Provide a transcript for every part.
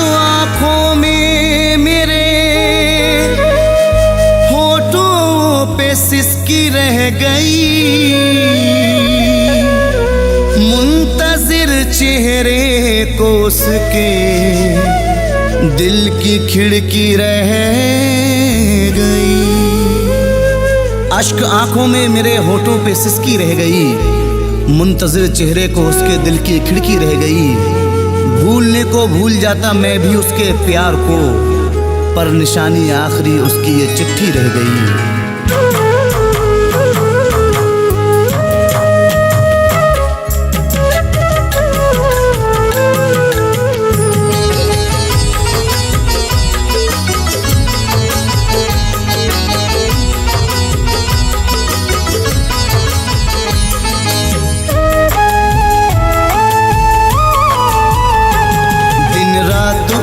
आंखों में मेरे होठों पे सिसकी रह गई, मुंतजिर चेहरे को उसके दिल की खिड़की रह गई। अश्क आंखों में मेरे होठों पे सिसकी रह गई, मुंतजिर चेहरे को उसके दिल की खिड़की रह गई। भूलने को भूल जाता मैं भी उसके प्यार को, पर निशानी आखिरी उसकी ये चिट्ठी रह गई।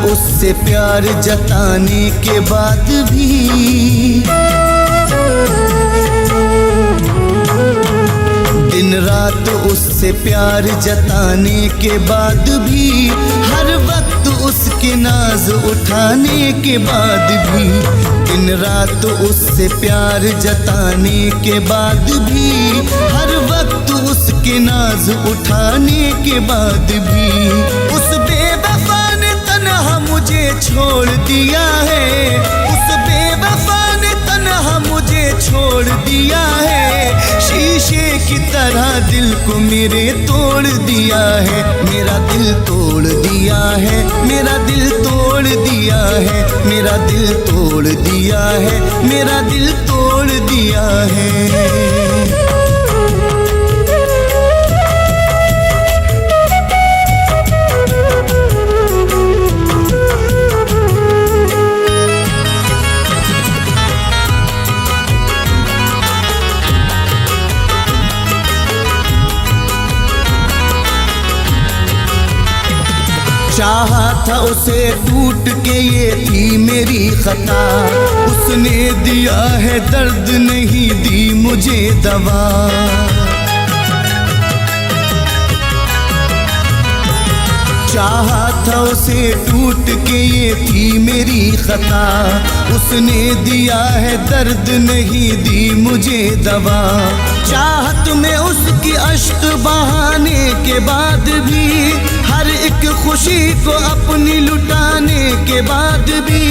उससे प्यार जताने के बाद भी दिन रात उससे प्यार जताने के बाद भी, हर वक्त उसके नाज उठाने के बाद भी, दिन रात उससे प्यार जताने के बाद भी, हर वक्त उसके नाज उठाने के बाद भी, उस बेवफा ने तन्हा मुझे छोड़ दिया है, उस बेवफा ने तन्हा मुझे छोड़ दिया है। शीशे की तरह दिल को मेरे तोड़ दिया है, मेरा दिल तोड़ दिया है, मेरा दिल तोड़ दिया है, मेरा दिल तोड़ दिया है, मेरा दिल तोड़ दिया है। चाहा था उसे टूट के, ये थी मेरी खता, उसने दिया है दर्द नहीं दी मुझे दवा। चाहा था उसे टूट के, ये थी मेरी खता, उसने दिया है दर्द नहीं दी मुझे दवा। चाहत में उसकी अश्क बहाने के बाद भी, हर एक खुशी को अपनी लुटाने के बाद भी,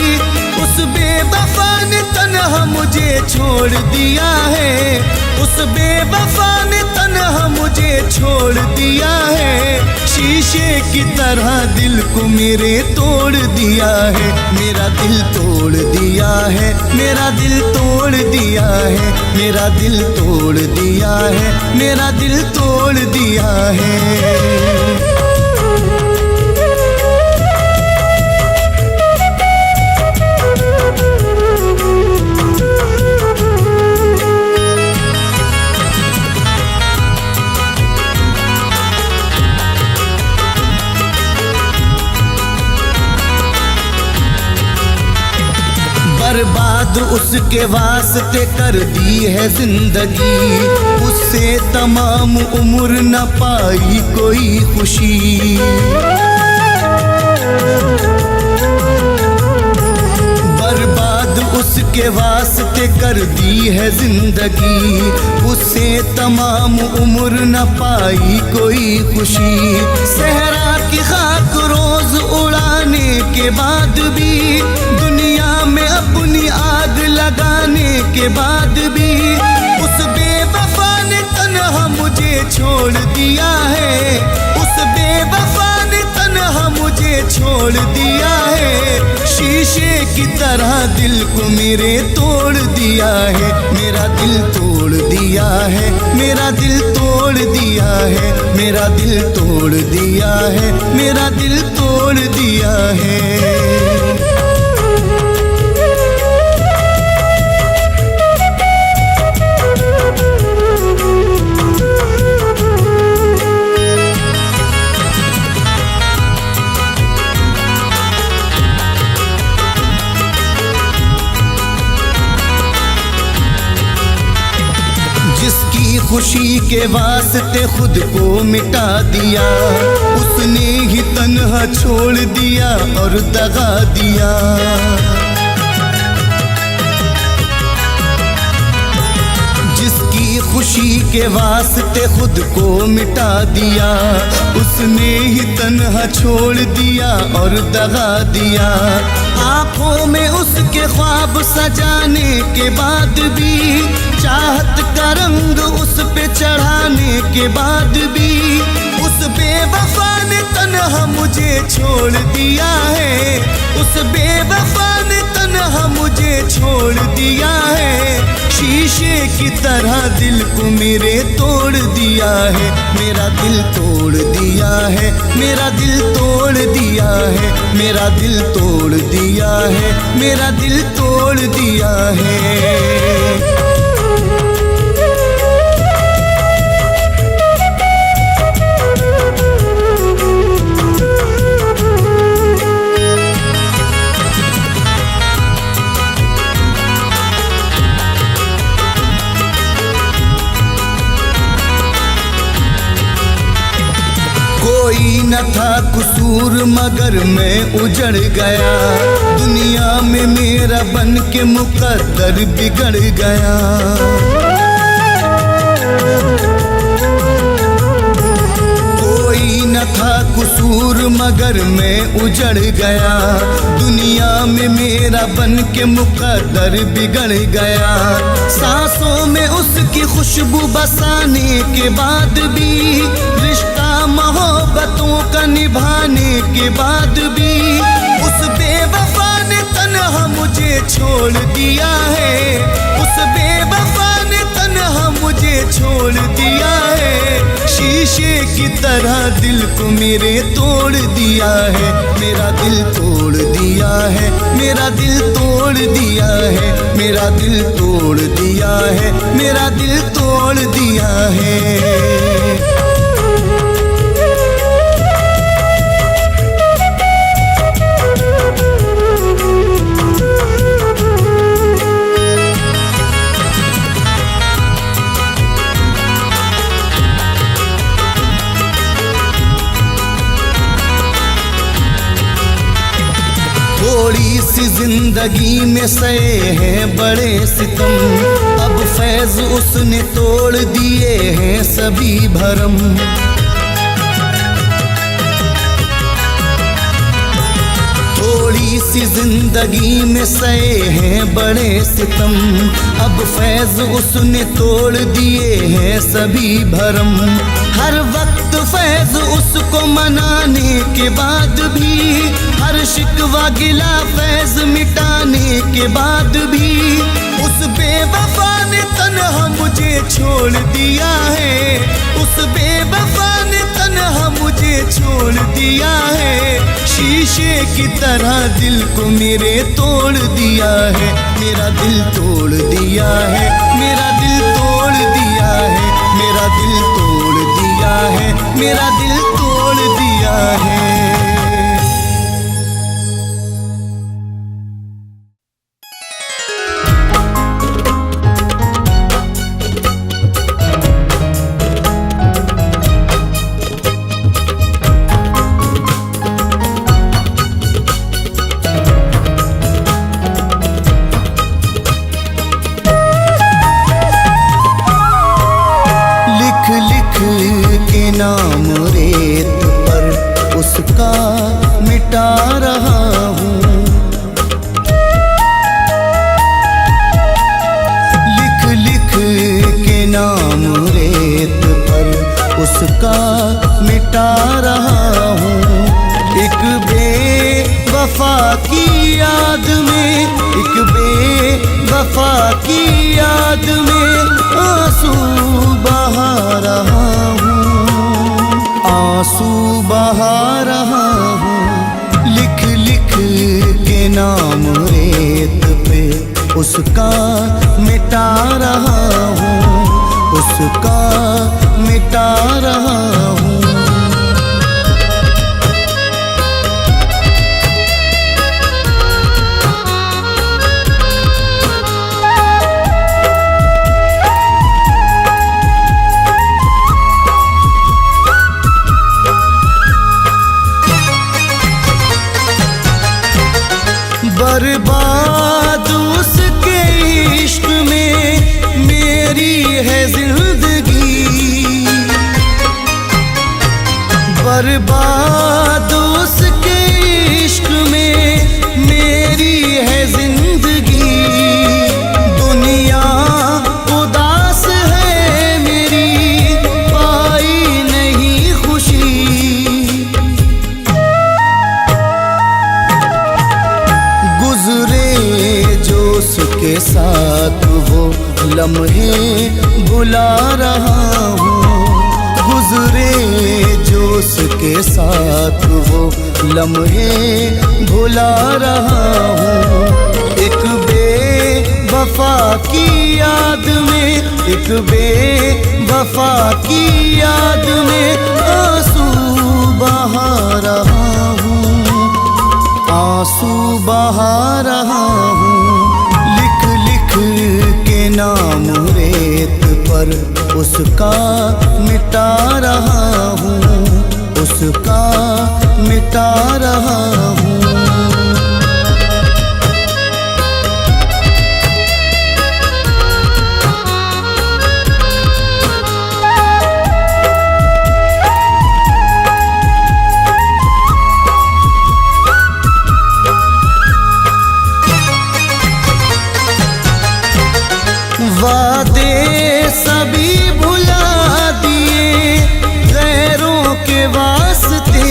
उस बेवफा ने तन्हा मुझे छोड़ दिया है, उस बेवफा ने तन्हा मुझे छोड़ दिया है। शीशे की तरह दिल को मेरे तोड़ दिया है, मेरा दिल तोड़ दिया है, मेरा दिल तोड़ दिया है, मेरा दिल तोड़ दिया है, मेरा दिल तोड़ दिया है। बर्बाद उसके वास्ते कर दी है जिंदगी, उससे तमाम उम्र न पाई कोई खुशी। बर्बाद उसके वास्ते कर दी है जिंदगी, उससे तमाम उम्र न पाई कोई खुशी। सहरा की खाक रोज उड़ाने के बाद भी, दुनिया में अपनी आग लगाने के बाद भी, उस बेवफा ने तन्हा मुझे छोड़ दिया है, उस बेवफा ने तन्हा मुझे छोड़ दिया है। शीशे की तरह दिल को मेरे तोड़ दिया है, मेरा दिल तोड़ दिया है, मेरा दिल तोड़ दिया है, मेरा दिल तोड़ दिया है, मेरा दिल तोड़ दिया है। खुशी के वास्ते खुद को मिटा दिया, उसने ही तन्हा छोड़ दिया और दगा दिया। जिसकी खुशी के वास्ते खुद को मिटा दिया, उसने ही तन्हा छोड़ दिया और दगा दिया। आंखों में उसके ख्वाब सजाने के बाद भी, चाहत का रंग उस पे चढ़ाने के बाद भी, उस बेवफा ने तन्हा मुझे छोड़ दिया है, उस बेवफा ने तन्हा मुझे छोड़ दिया है। शीशे की तरह दिल को मेरे तोड़ दिया है, मेरा दिल तोड़ दिया है, मेरा दिल तोड़ दिया है, मेरा दिल तोड़ दिया है, मेरा दिल तोड़ दिया है। कोई न था कसूर मगर मैं उजड़ गया, दुनिया में मेरा बन के मुकद्दर बिगड़ गया। कोई न था कसूर मगर मैं उजड़ गया, दुनिया में मेरा बन के मुकद्दर बिगड़ गया। सांसों में उसकी खुशबू बसाने के बाद भी, रिश्ता मोहब्बतों का निभाने के बाद भी, उस बेवफा ने तन्हा मुझे छोड़ दिया है, उस बेवफा ने तन्हा मुझे छोड़ दिया है। शीशे की तरह दिल को मेरे तोड़ दिया है, मेरा दिल तोड़ दिया है, मेरा दिल तोड़ दिया है, मेरा दिल तोड़ दिया है, मेरा दिल तोड़ दिया है। थोड़ी सी जिंदगी में सहे हैं बड़े सितम, अब फैज उसने तोड़ दिए हैं सभी भरम। थोड़ी सी जिंदगी में सहे हैं बड़े सितम, अब फैज उसने तोड़ दिए हैं सभी भरम। हर वक्त फैज उसको मनाने के बाद भी, हर शिकवा गिला फैज मिटाने के बाद भी, उस बेवफा ने तन्हा मुझे छोड़ दिया है, उस बेवफा ने तन्हा मुझे छोड़ दिया है। शीशे की तरह दिल को मेरे तोड़ दिया है, मेरा दिल तोड़ दिया है, मेरा दिल तोड़ दिया है, मेरा दिल तोड़ दिया है, मेरा दिल तोड़ दिया है। नाम रेत पर उसका मिटा रहा हूँ, लिख लिख के नाम रेत पर उसका मिटा रहा हूँ। एक बेवफा की याद में, एक बेवफा की याद में आंसू बहा रहा हूँ, आंसू बहा रहा हूँ। लिख लिख के नाम रेत पे उसका मिटा रहा हूँ, उसका मिटा रहा हूँ। बर्बाद उसके इश्क में मेरी है जिंदगी, बर्बाद उसके इश्क में मेरी है जिंदगी। दुनिया उदास है मेरी, पाई नहीं खुशी। गुजरे जो उसके साथ वो लम्हे भुला रहा हूँ, गुजरे जो उसके साथ वो लम्हे भुला रहा हूँ। एक बेवफा की याद में, एक बेवफा की याद में आंसू बहा रहा हूँ, आंसू बहा रहा हूँ। लिख लिख के नाम रेत पर उसका मिटा रहा हूँ, उसका मिटा रहा हूँ। वादे सभी भुला दिए गैरों के वास्ते,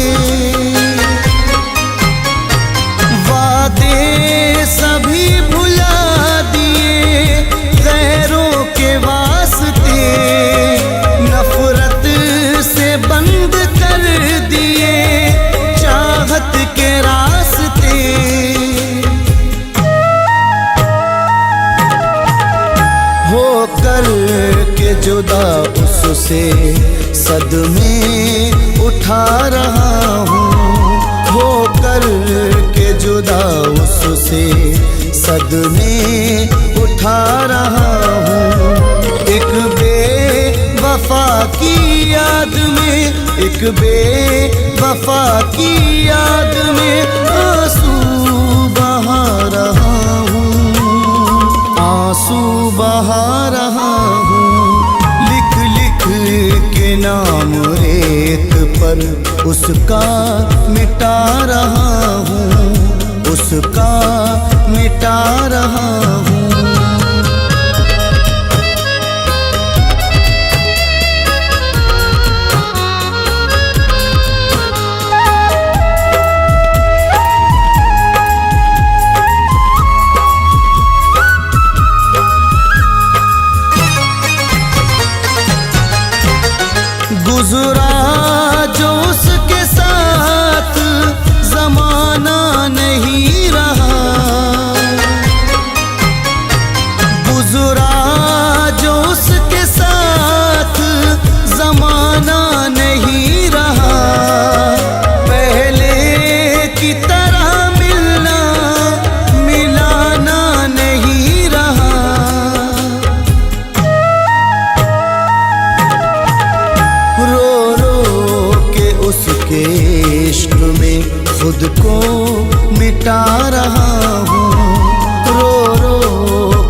वादे सभी भुला दिए गैरों के वास्ते। नफरत से बंद कर दिए चाहत के रास्ते। होकर के जुदा उससे सदमे उठा रहा हूँ, होकर के जुदा उससे सदमे उठा रहा हूँ। एक बेवफा की याद में, एक बेवफा की याद में आंसू बहा रहा हूँ, आंसू बहा रहा हूँ। लिख लिख के नाम रेत पर उसका मिटा रहा हूँ, उसका मिटा रहा हूँ। गुजरा जो उसके साथ जमाना नहीं रहा, गुजरा जो उसके साथ जमाना नहीं रहा। पहले की तरह मिलना मिलाना नहीं रहा। रो रो के उसके इश्क में खुद को मिटा रहा हूँ, रो रो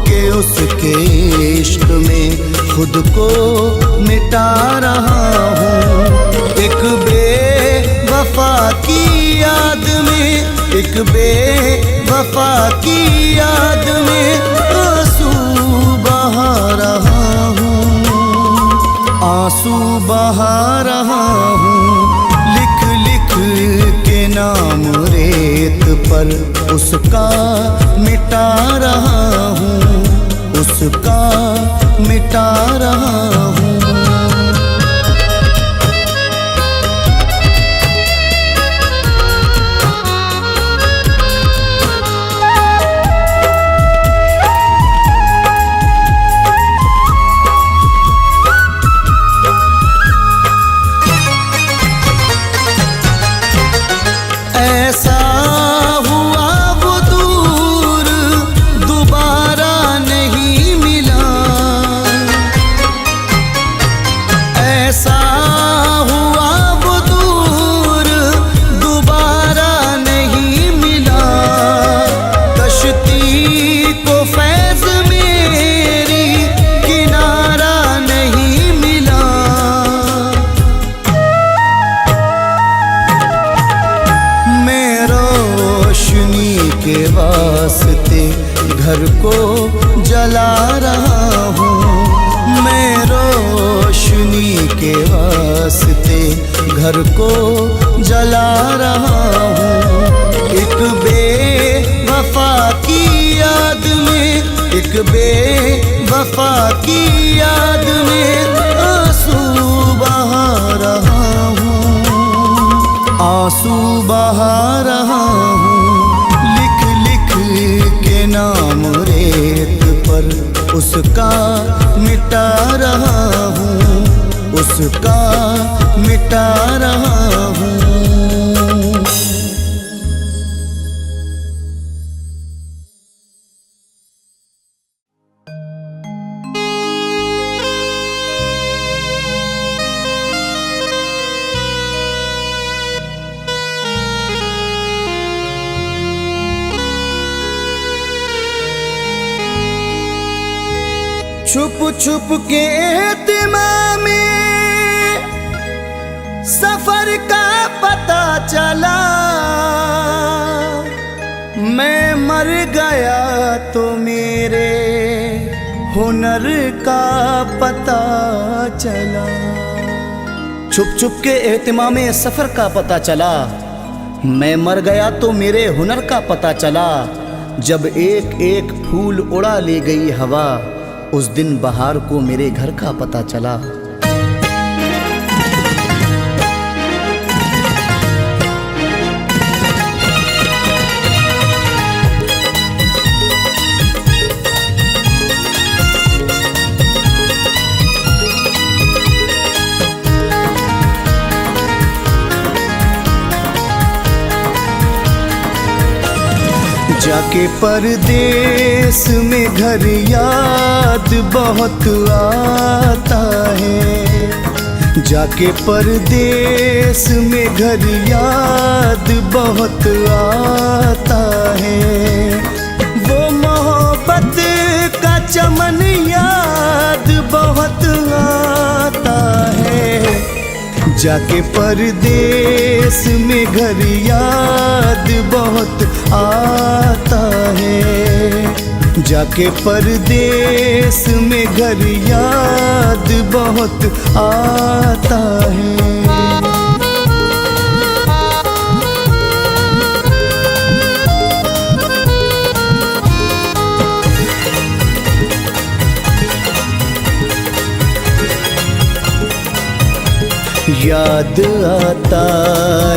के उसके इश्क में खुद को मिटा रहा हूँ। एक बेवफा की याद में, एक बेवफा की याद में आंसू बहा रहा हूँ, आंसू बहा रहा हूँ। लिख लिख के नाम रेत पर उसका मिटा रहा हूँ, उसका मिटा रहा हूँ। ऐसा हुआ वो दूर दोबारा नहीं मिला, के वास्ते घर को जला रहा हूँ। मैं रोशनी के वास्ते घर को जला रहा हूँ। एक बेवफा की याद में, एक बेवफा की याद में आंसू बहा रहा हूँ, आंसू बहा रहा हूँ। लिख लिख के नाम रेत पर उसका मिटा रहा हूँ, उसका मिटा रहा हूँ। छुप छुप के एहतिमाम में सफर का पता चला। मैं मर गया तो मेरे हुनर का पता चला। छुप छुप के एहतिमाम में सफर का पता चला। मैं मर गया तो मेरे हुनर का पता चला। जब एक एक फूल उड़ा ले गई हवा, उस दिन बहार को मेरे घर का पता चला। जाके परदेस में घर याद बहुत आता है। जाके परदेस में घर याद बहुत आता है। वो मोहब्बत का चमन याद बहुत आता है। जाके परदेस में घर याद बहुत आता है। जाके परदेस में घर याद बहुत आता है। याद आता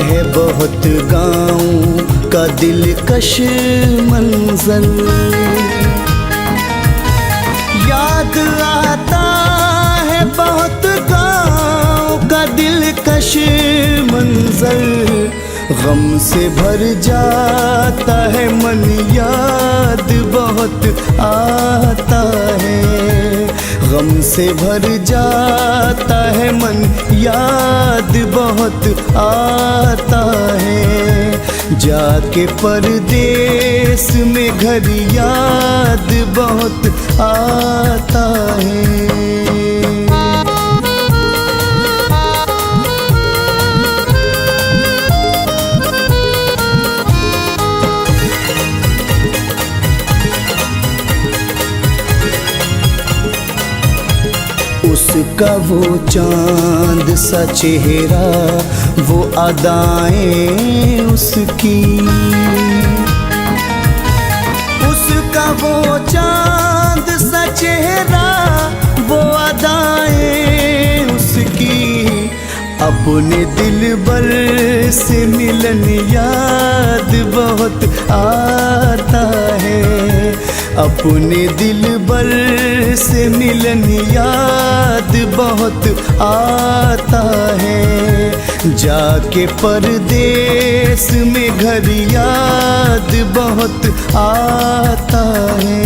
है बहुत गाँव का दिलकश मंजर। याद आता है बहुत गाँव का दिलकश मंजर। गम से भर जाता है मन, याद बहुत आता है। गम से भर जाता है मन, याद बहुत आता है। जाके परदेस में घर याद बहुत आता है। उसका वो चांद सा चेहरा, वो अदाएं उसकी। उसका वो चांद सा चेहरा, वो अदाएं उसकी। अपने दिलबर से मिलन याद बहुत आता है। अपने दिलबर से मिलन याद बहुत आता है। जाके परदेस में घर याद बहुत आता है।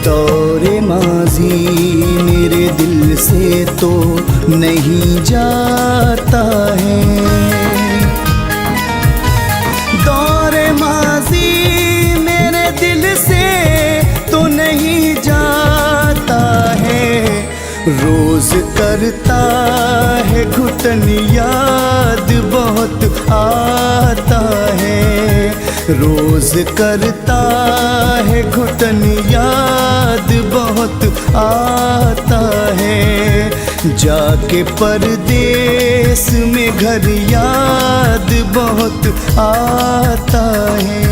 दौरे माजी मेरे दिल से तो नहीं जाता है। दौरे माजी रोज करता है घुटन, याद बहुत आता है। रोज करता है घुटन, याद बहुत आता है। जाके परदेस में घर याद बहुत आता है।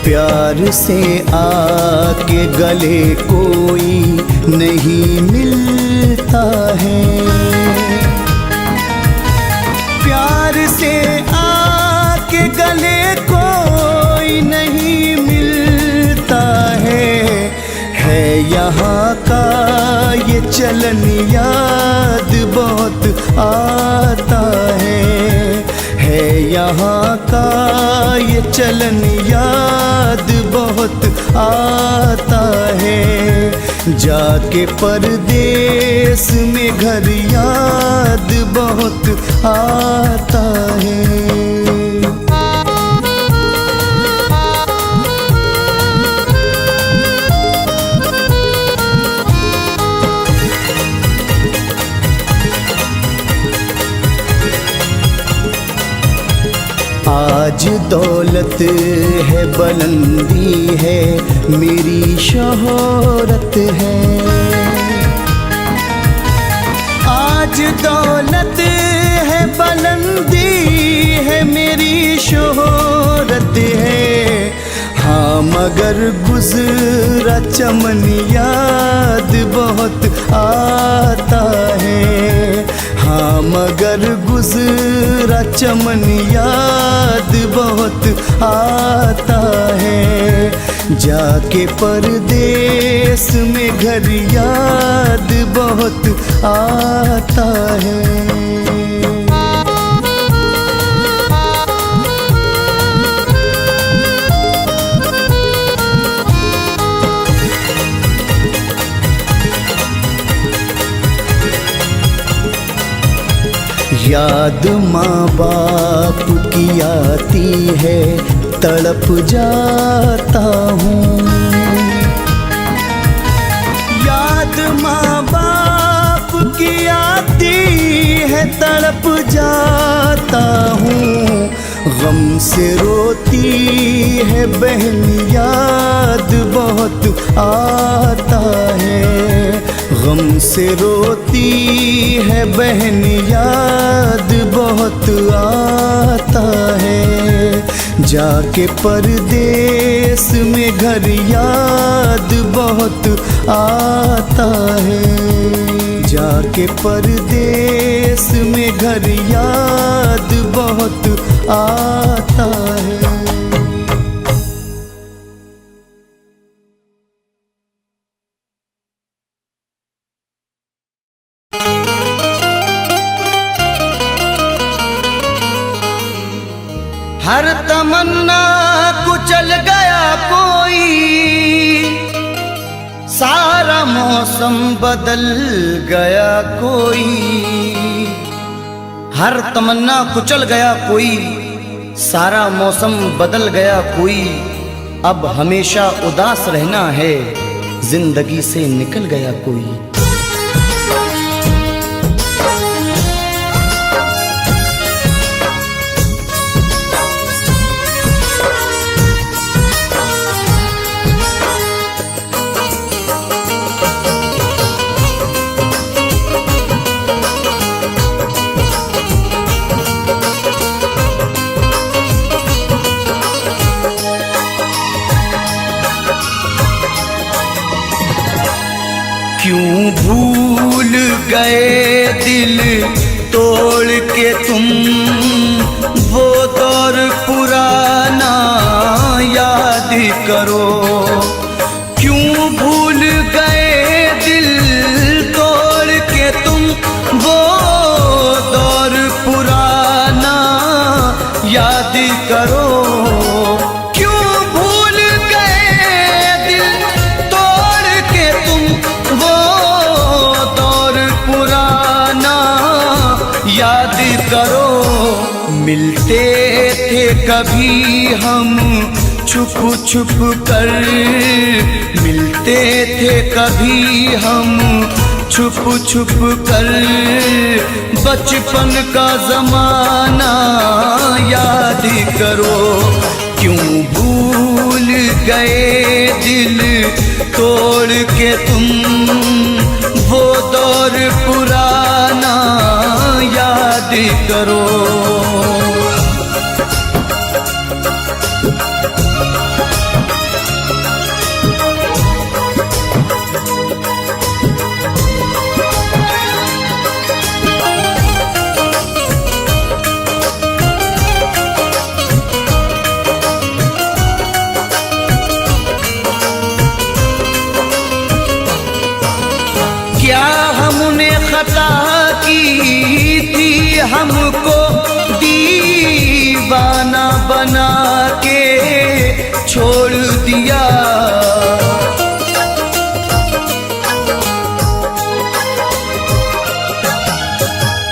प्यार से आके गले कोई नहीं मिलता है। प्यार से आके गले कोई नहीं मिलता है यहाँ का ये चलन याद बहुत आता है यहाँ का ये चलन याद बहुत आता है। जाके परदेस में घर याद बहुत आता है। आज दौलत है, बुलंदी है, मेरी शोहरत है। आज दौलत है, बुलंदी है, मेरी शोहरत है। हाँ मगर गुजरा चमन याद बहुत आता है। हाँ मगर गुजरा चमन याद बहुत आता है। जाके परदेस में घर याद बहुत आता है। याद माँ बाप की आती है, तड़प जाता हूँ। याद माँ बाप की आती है, तड़प जाता हूँ। गम से रोती है बहन, याद बहुत आता है। गम से रोती है बहन, याद बहुत आता है। जाके परदेस में घर याद बहुत आता है। जाके परदेस में घर याद बहुत आता है। हर तमन्ना कुचल गया कोई, सारा मौसम बदल गया कोई। हर तमन्ना कुचल गया कोई, सारा मौसम बदल गया कोई। अब हमेशा उदास रहना है, जिंदगी से निकल गया कोई। क्यों भूल गए दिल तोड़ के तुम, वो दौर पुराना याद करो। क्यों भूल गए दिल तोड़ के तुम, वो दौर पुराना याद करो। कभी हम छुप छुप कर, मिलते थे कभी हम छुप छुप कर। बचपन का जमाना याद करो, क्यों भूल गए दिल तोड़ के तुम, वो दौर पुराना याद करो। क्या हमने खता की थी, हमको दीवाना बना के छोड़ दिया।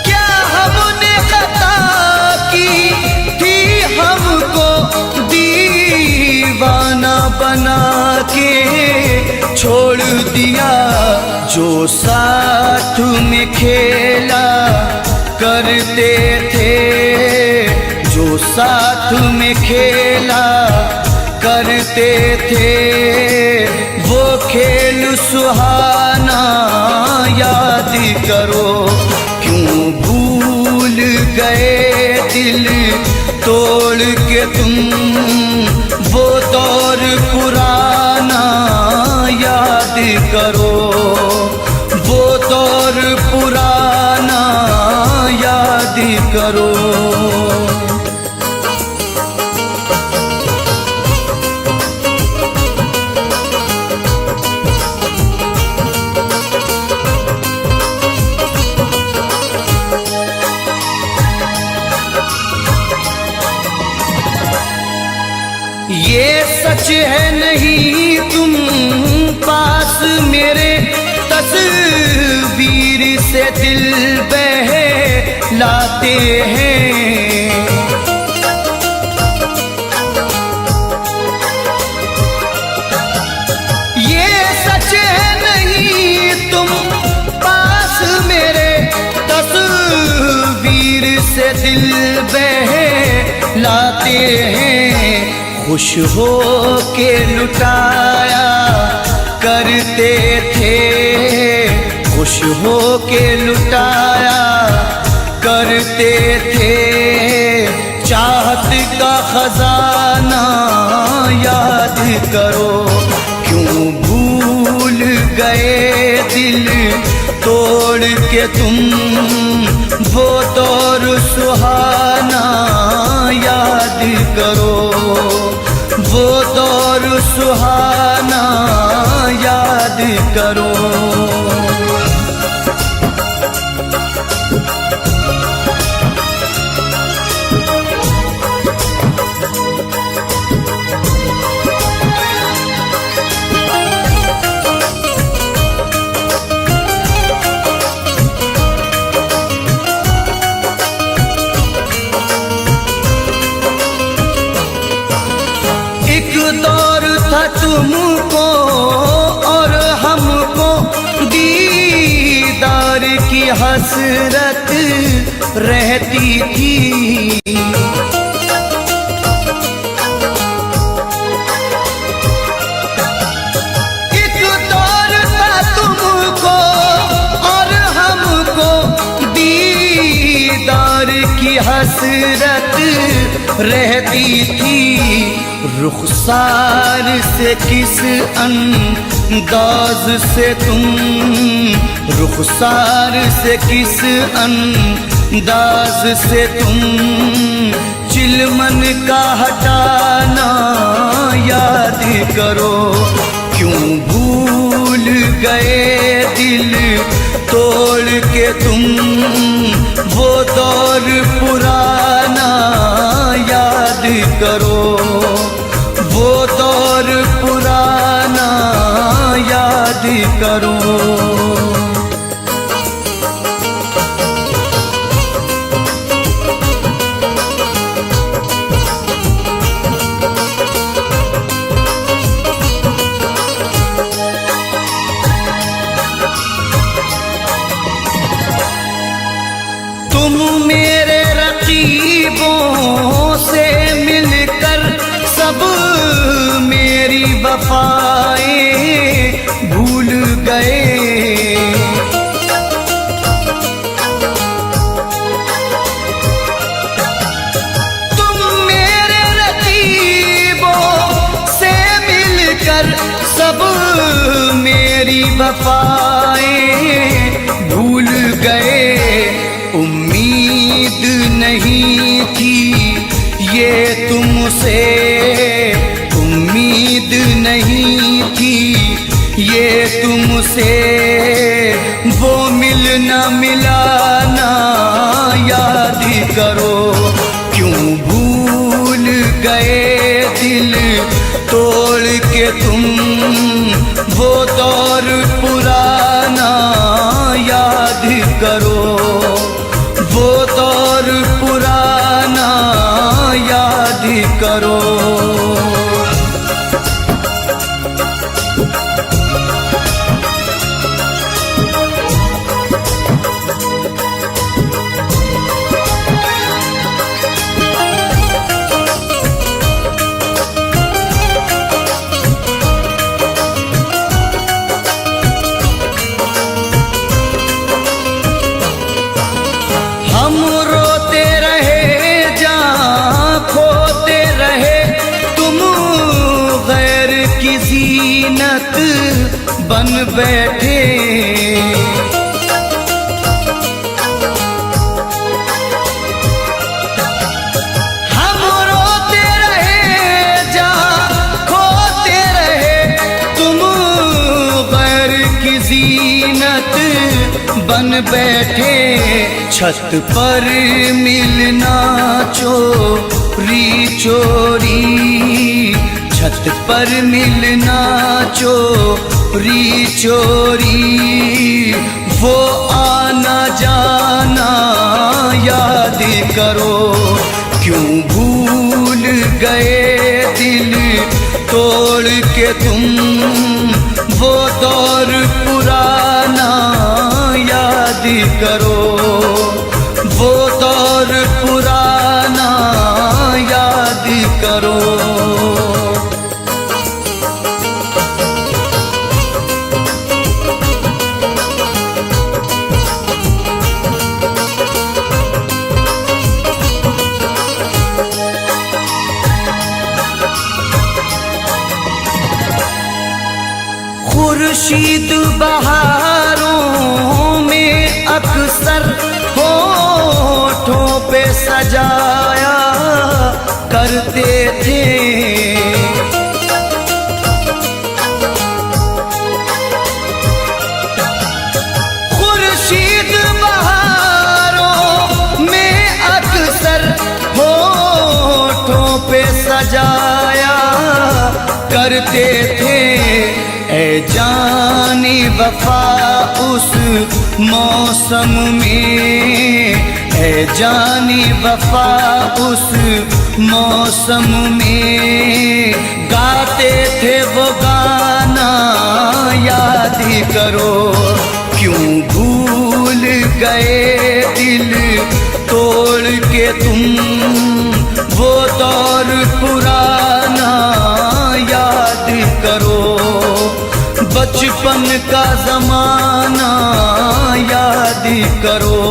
क्या हमने खता की थी, हमको दीवाना बना के छोड़ दिया। जो साथ में खेला करते थे, जो साथ में खेला करते थे, वो खेल सुहाना याद करो। क्यों भूल गए दिल तोड़ के तुम, वो दौर पुराना याद करो, वो दौर पुराना याद करो। ये सच है नहीं तुम पास मेरे, तस्वीर से दिल बहलाते हैं। ये सच है नहीं तुम पास मेरे, तस्वीर से दिल बहलाते हैं। खुश हो के लुटाया करते थे, खुश हो के लुटाया करते थे। चाहत का खजाना याद करो, क्यों भूल गए दिल तोड़ के तुम, वो दौर सुहाना याद करो, वो दौर सुहाना याद करो। तुमको और हमको दीदार की हसरत रहती थी। एक दौर था तुमको और हमको दीदार की हसरत रहती थी। रुखसार से किस अंदाज से तुम, रुखसार से किस अंदाज से तुम, चिलमन का हटाना याद करो। क्यों भूल गए दिल तोड़ के तुम, वो दौर पुराना याद करो, वो दौर पुराना याद करो। वफाएं भूल गए। तुम मेरे रकीबों से मिलकर सब मेरी वफाएं भूल गए। उम्मीद नहीं थी ये तुमसे, उम्मीद नहीं थी ये तुमसे, वो मिलना मिलाना याद करो। क्यों भूल गए दिल तोड़ के तुम, वो दौर पुराना याद करो, वो दौर पुराना याद करो। हम रोते रहे जहाँ खोते रहे, तुम गैर की ज़ीनत बन बैठे। हम रोते रहे जहाँ खोते रहे, तुम गैर की ज़ीनत बन बैठे। छत पर मिलना चोरी चोरी, छत पर मिलना चोरी चोरी, वो आना जाना याद करो। क्यों भूल गए दिल तोड़ के तुम, वो दौर पुराना याद करो, वो दौर पुराना याद करो। खुर्शीद बहारों में अक्सर होठों पे सजाया करते थे। खुर्शीद बहारों में अक्सर होठों पे सजाया करते थे। ऐ जाने वफा उस मौसम में, ऐ जाने वफा उस मौसम में, गाते थे वो गाना याद करो। क्यों भूल गए दिल तोड़ के तुम, वो दौर पुराना याद करो। बचपन का ज़माना याद करो,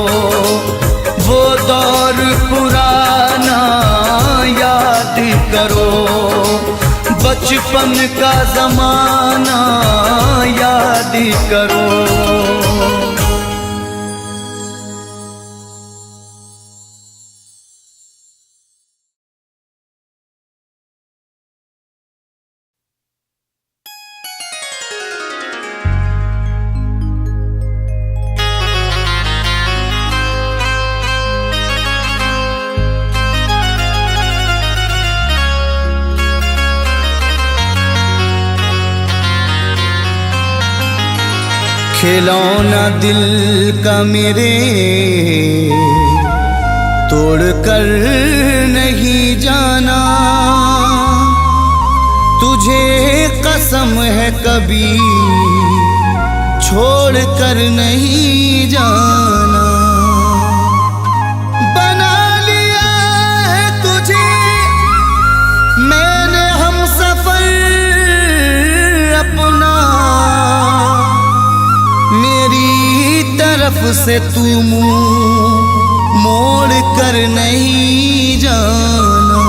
वो दौर पुराना याद करो। बचपन का ज़माना याद करो। खिलौना दिल का मेरे तोड़ कर नहीं जाना, तुझे कसम है कभी छोड़ कर नहीं जाना। बना लिया है तुझे मैंने हम सफर, तरफ से तू मुंह मोड़ कर नहीं जाना।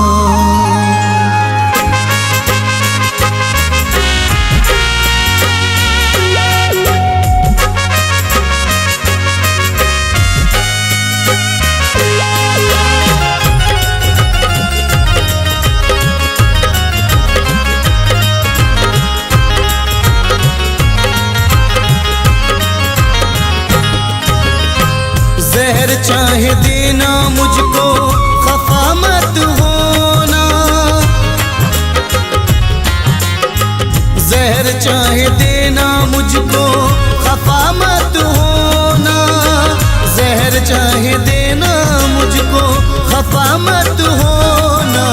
जहर चाहे देना मुझको, खफा मत होना। जहर चाहे देना मुझको, खफा मत होना। जहर चाहे देना मुझको, खफा मत होना।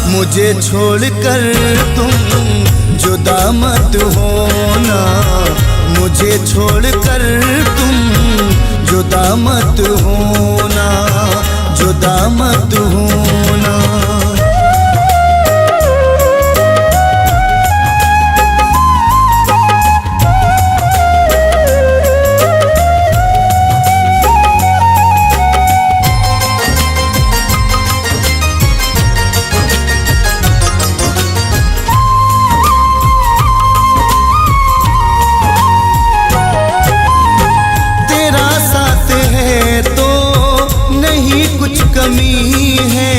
मुझे छोड़कर तुम जुदा मत होना। मुझे छोड़कर तुम जुदा मत होना, जुदा मत होना। कमी है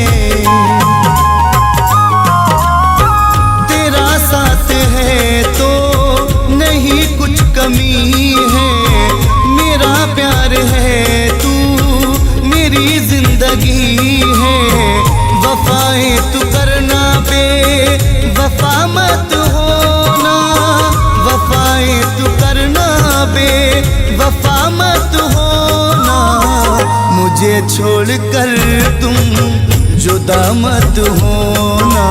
तेरा साथ है तो नहीं कुछ कमी है। मेरा प्यार है तू मेरी जिंदगी है। वफाएं तू करना बे वफा मत होना। वफाएं तू करना बे वफा मत होना। मुझे छोड़कर तुम जुदा मत होना।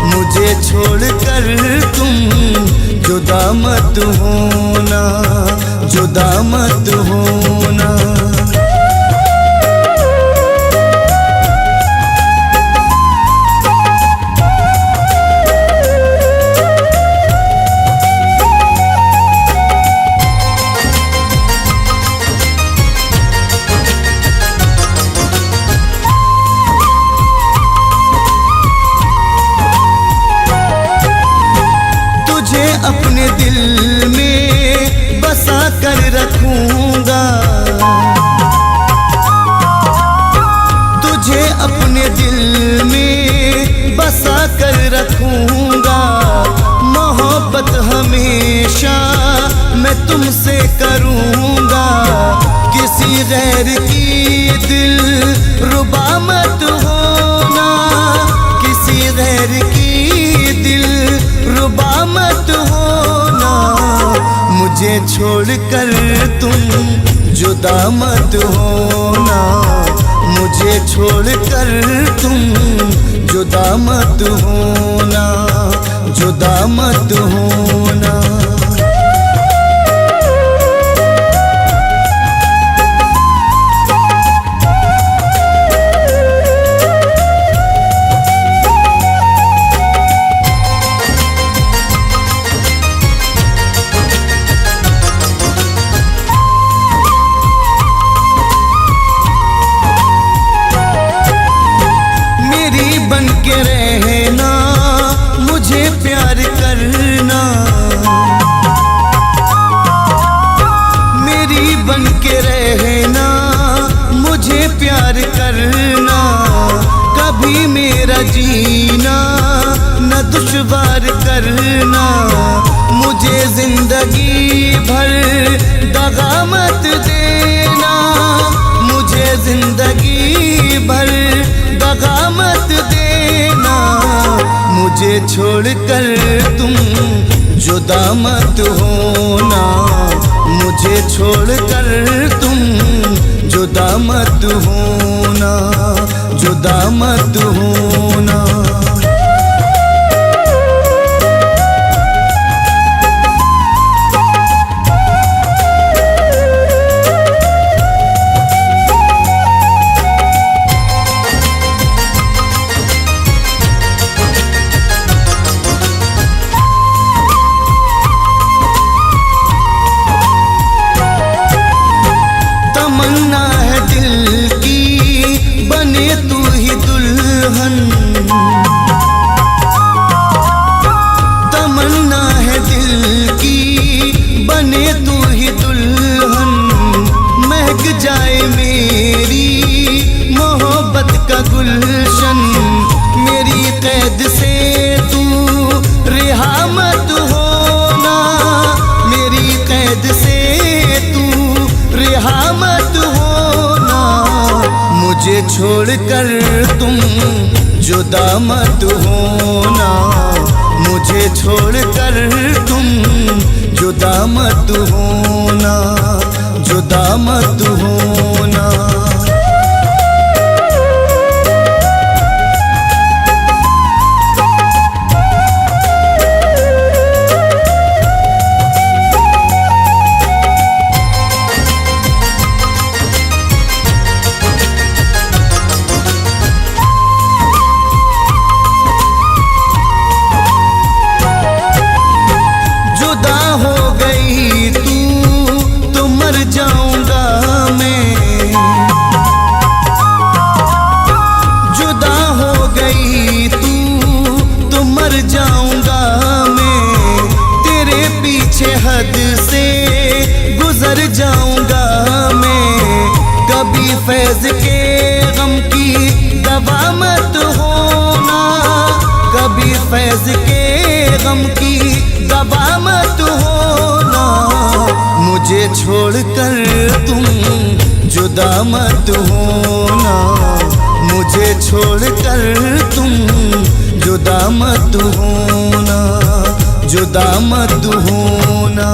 मुझे छोड़कर तुम जुदा मत होना, जुदा मत होना। अपने दिल में बसा कर रखूंगा। तुझे अपने दिल में बसा कर रखूंगा। मोहब्बत हमेशा मैं तुमसे करूंगा। किसी गैर की दिल रुबा मत होना। किसी गैर की दिल रुबा मत होना। मुझे छोड़कर तुम जुदा मत होना। मुझे छोड़कर तुम जुदा मत होना, जुदा मत होना। बन के रहना, मुझे प्यार करना। मेरी बन के रहना, मुझे प्यार करना। कभी मेरा जीना न दुश्वार करना। मुझे जिंदगी भर दगा मत देना। मुझे जिंदगी भर दगा मत देना। मुझे छोड़कर तुम जुदा मत होना। मुझे छोड़कर तुम जुदा मत होना, जुदा मत होना। छोड़कर तुम जुदा मत होना, मुझे छोड़कर तुम जुदा मत होना, जुदा मत होना। जाऊंगा मैं, जुदा हो गई तू मर जाऊंगा मैं, तेरे पीछे हद से गुजर जाऊंगा मैं। कभी फैज के गम की दवा मत होना, कभी फैज के गम की दवा मत होना, मुझे छोड़कर तुम जुदा मत होना, मुझे छोड़कर तुम जुदा मत होना, जुदा मत होना।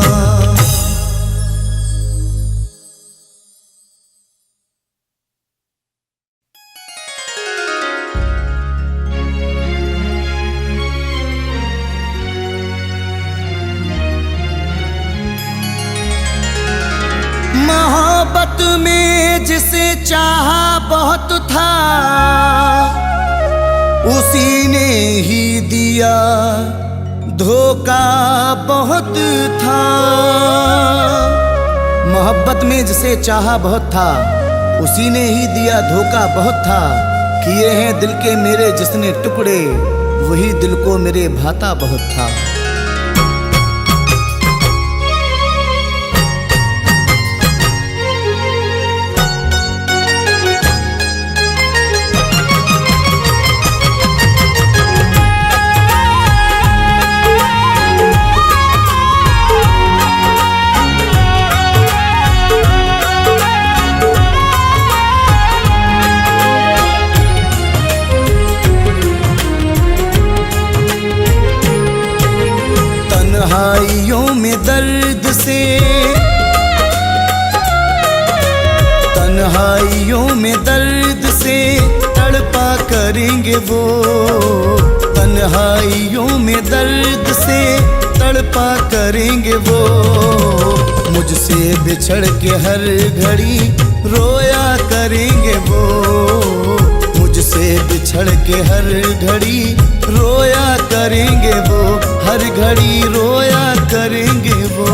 मोहब्बत में जिसे चाहा बहुत था, उसी ने ही दिया धोखा बहुत था। मोहब्बत में जिसे चाहा बहुत था, उसी ने ही दिया धोखा बहुत था। किए हैं दिल के मेरे जिसने टुकड़े, वही दिल को मेरे भाता बहुत था। तन्हाइयों में दर्द से, तन्हाइयों में दर्द से तड़पा करेंगे वो, तन्हाइयों में दर्द से तड़पा करेंगे वो। मुझसे बिछड़ के हर घड़ी रोया करेंगे वो, मुझसे बिछड़ के हर घड़ी रोया करेंगे वो, हर घड़ी रोया करेंगे वो।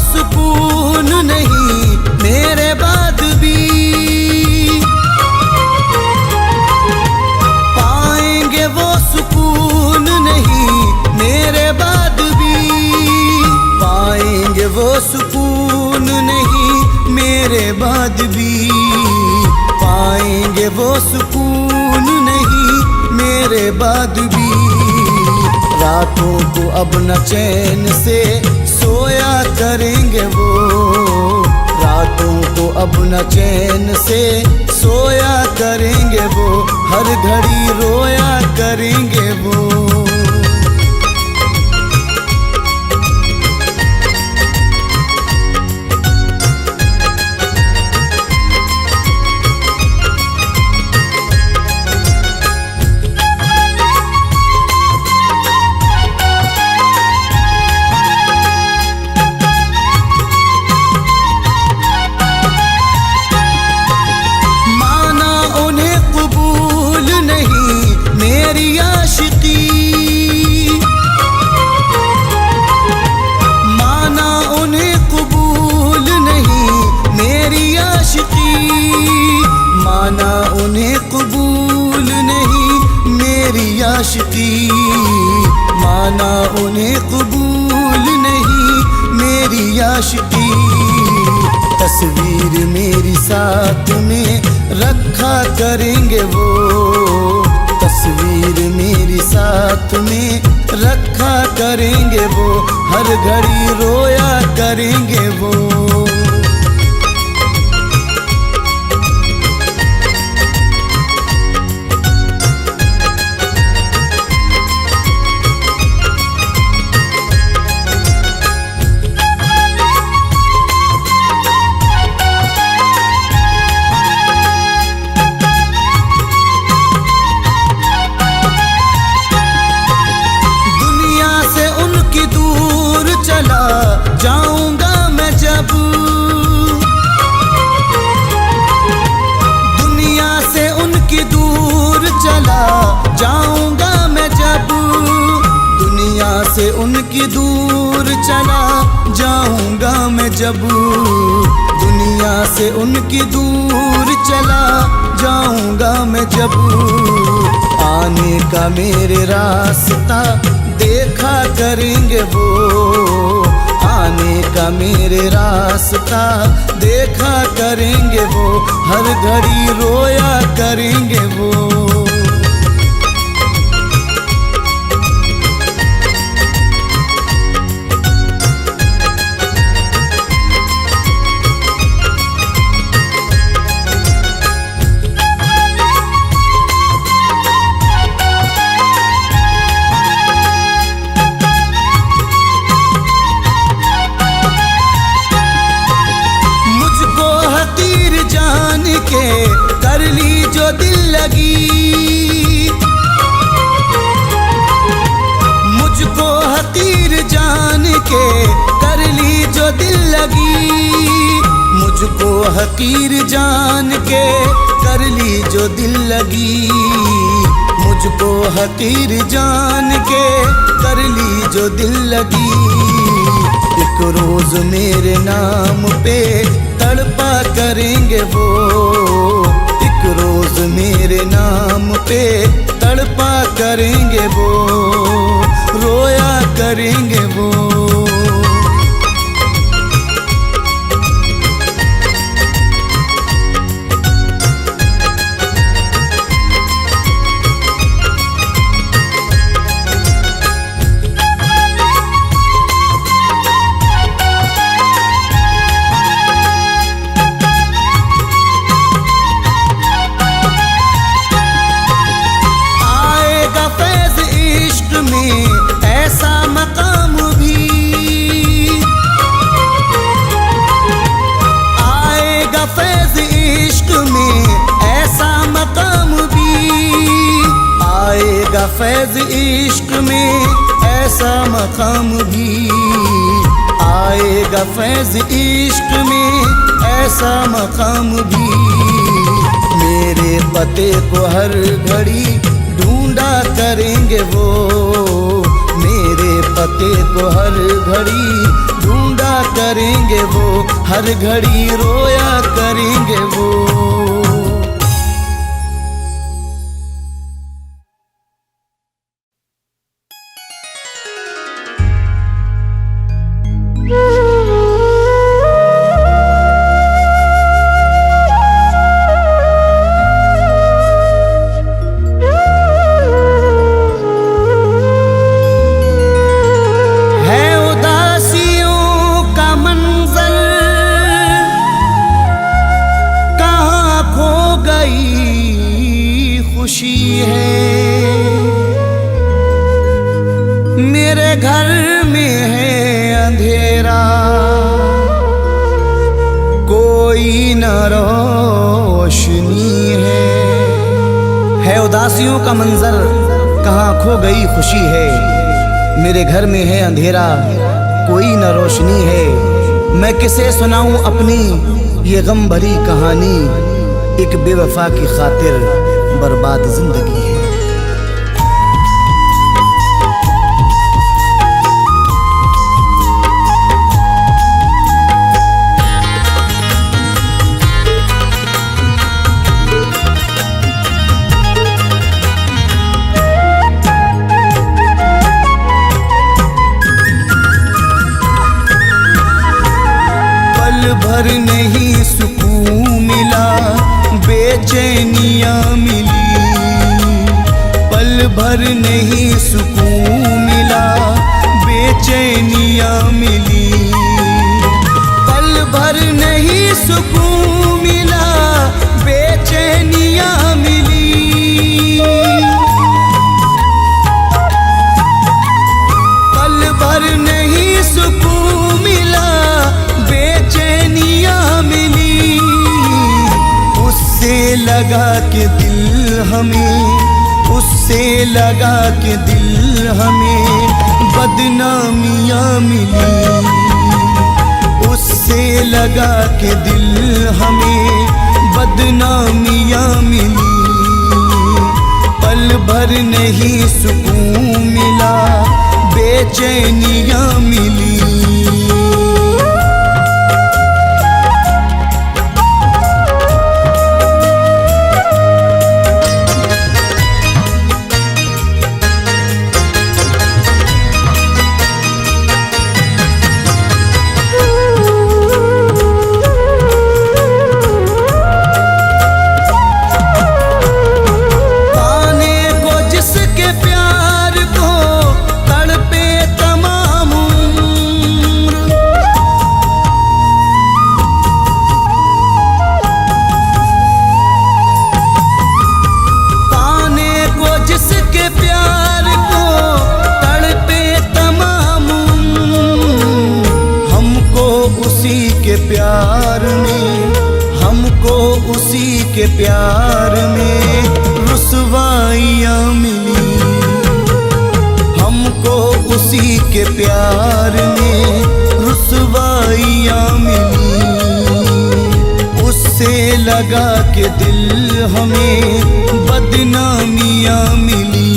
सुकून नहीं मेरे बाद भी, पाएंगे वो सुकून नहीं मेरे बाद भी, पाएंगे वो सुकून नहीं मेरे बाद भी, पाएंगे वो सुकून नहीं मेरे बाद भी। रातों को अब न चैन से सोया करेंगे वो, रातों को अब न चैन से सोया करेंगे वो, हर घड़ी रोया करेंगे वो। मेरी आशिकी साथ में रखा करेंगे वो, तस्वीर मेरी साथ में रखा करेंगे वो, हर घड़ी रोया करेंगे वो। जाऊंगा मैं जब दुनिया से उनकी दूर चला जाऊंगा मैं जब, दुनिया से उनकी दूर चला जाऊंगा मैं जब, दुनिया से उनकी दूर चला जाऊंगा मैं जब। आने का मेरे रास्ता देखा करेंगे वो, आने का मेरे रास्ता देखा करेंगे वो, हर घड़ी रोया करेंगे वो। कर ली जो दिल लगी, मुझको हकीर जान के कर ली जो दिल लगी, मुझको हकीर जान के कर ली जो दिल लगी, मुझको हकीर जान के कर ली जो दिल लगी। एक रोज मेरे नाम पे तड़पा करेंगे वो, एक रोज मेरे नाम पे तड़पा करेंगे वो, रोया करेंगे वो। ऐसा मकाम भी आएगा फैज़ इश्क में, ऐसा मकाम भी आएगा फैज़ इश्क में, ऐसा मकाम भी आएगा फैज़ इश्क में, ऐसा मकाम भी। मेरे पते को हर घड़ी ढूंढा करेंगे वो, मेरे पते को हर घड़ी ढूंढा करेंगे वो, हर घड़ी रोया करेंगे वो। खुशी है मेरे घर में है अंधेरा, कोई न रोशनी है उदासियों का मंजर, कहाँ खो गई खुशी है। मेरे घर में है अंधेरा, कोई न रोशनी है। मैं किसे सुनाऊं अपनी ये गम भरी कहानी, एक बेवफा की खातिर बर्बाद जिंदगी है। पल भर नहीं सुकून बेचैनियाँ मिली, पल भर नहीं सुकून मिला, बेचैनियाँ मिली, पल भर नहीं सुकून मिला, बेचैनियाँ मिली। पल भर नहीं सुकून मिला, बेचैनियाँ मिली। उससे लगा के दिल हमें, उससे लगा के दिल हमें बदनामियाँ मिली, उससे लगा के दिल हमें बदनामियाँ मिली। पल भर नहीं सुकून मिला, बेचैनियाँ मिली। प्यार में हमको उसी के प्यार में रुसवाइयाँ मिली, हमको उसी के प्यार में रुसवाइयाँ मिली। उससे लगा के दिल हमें बदनामियाँ मिली।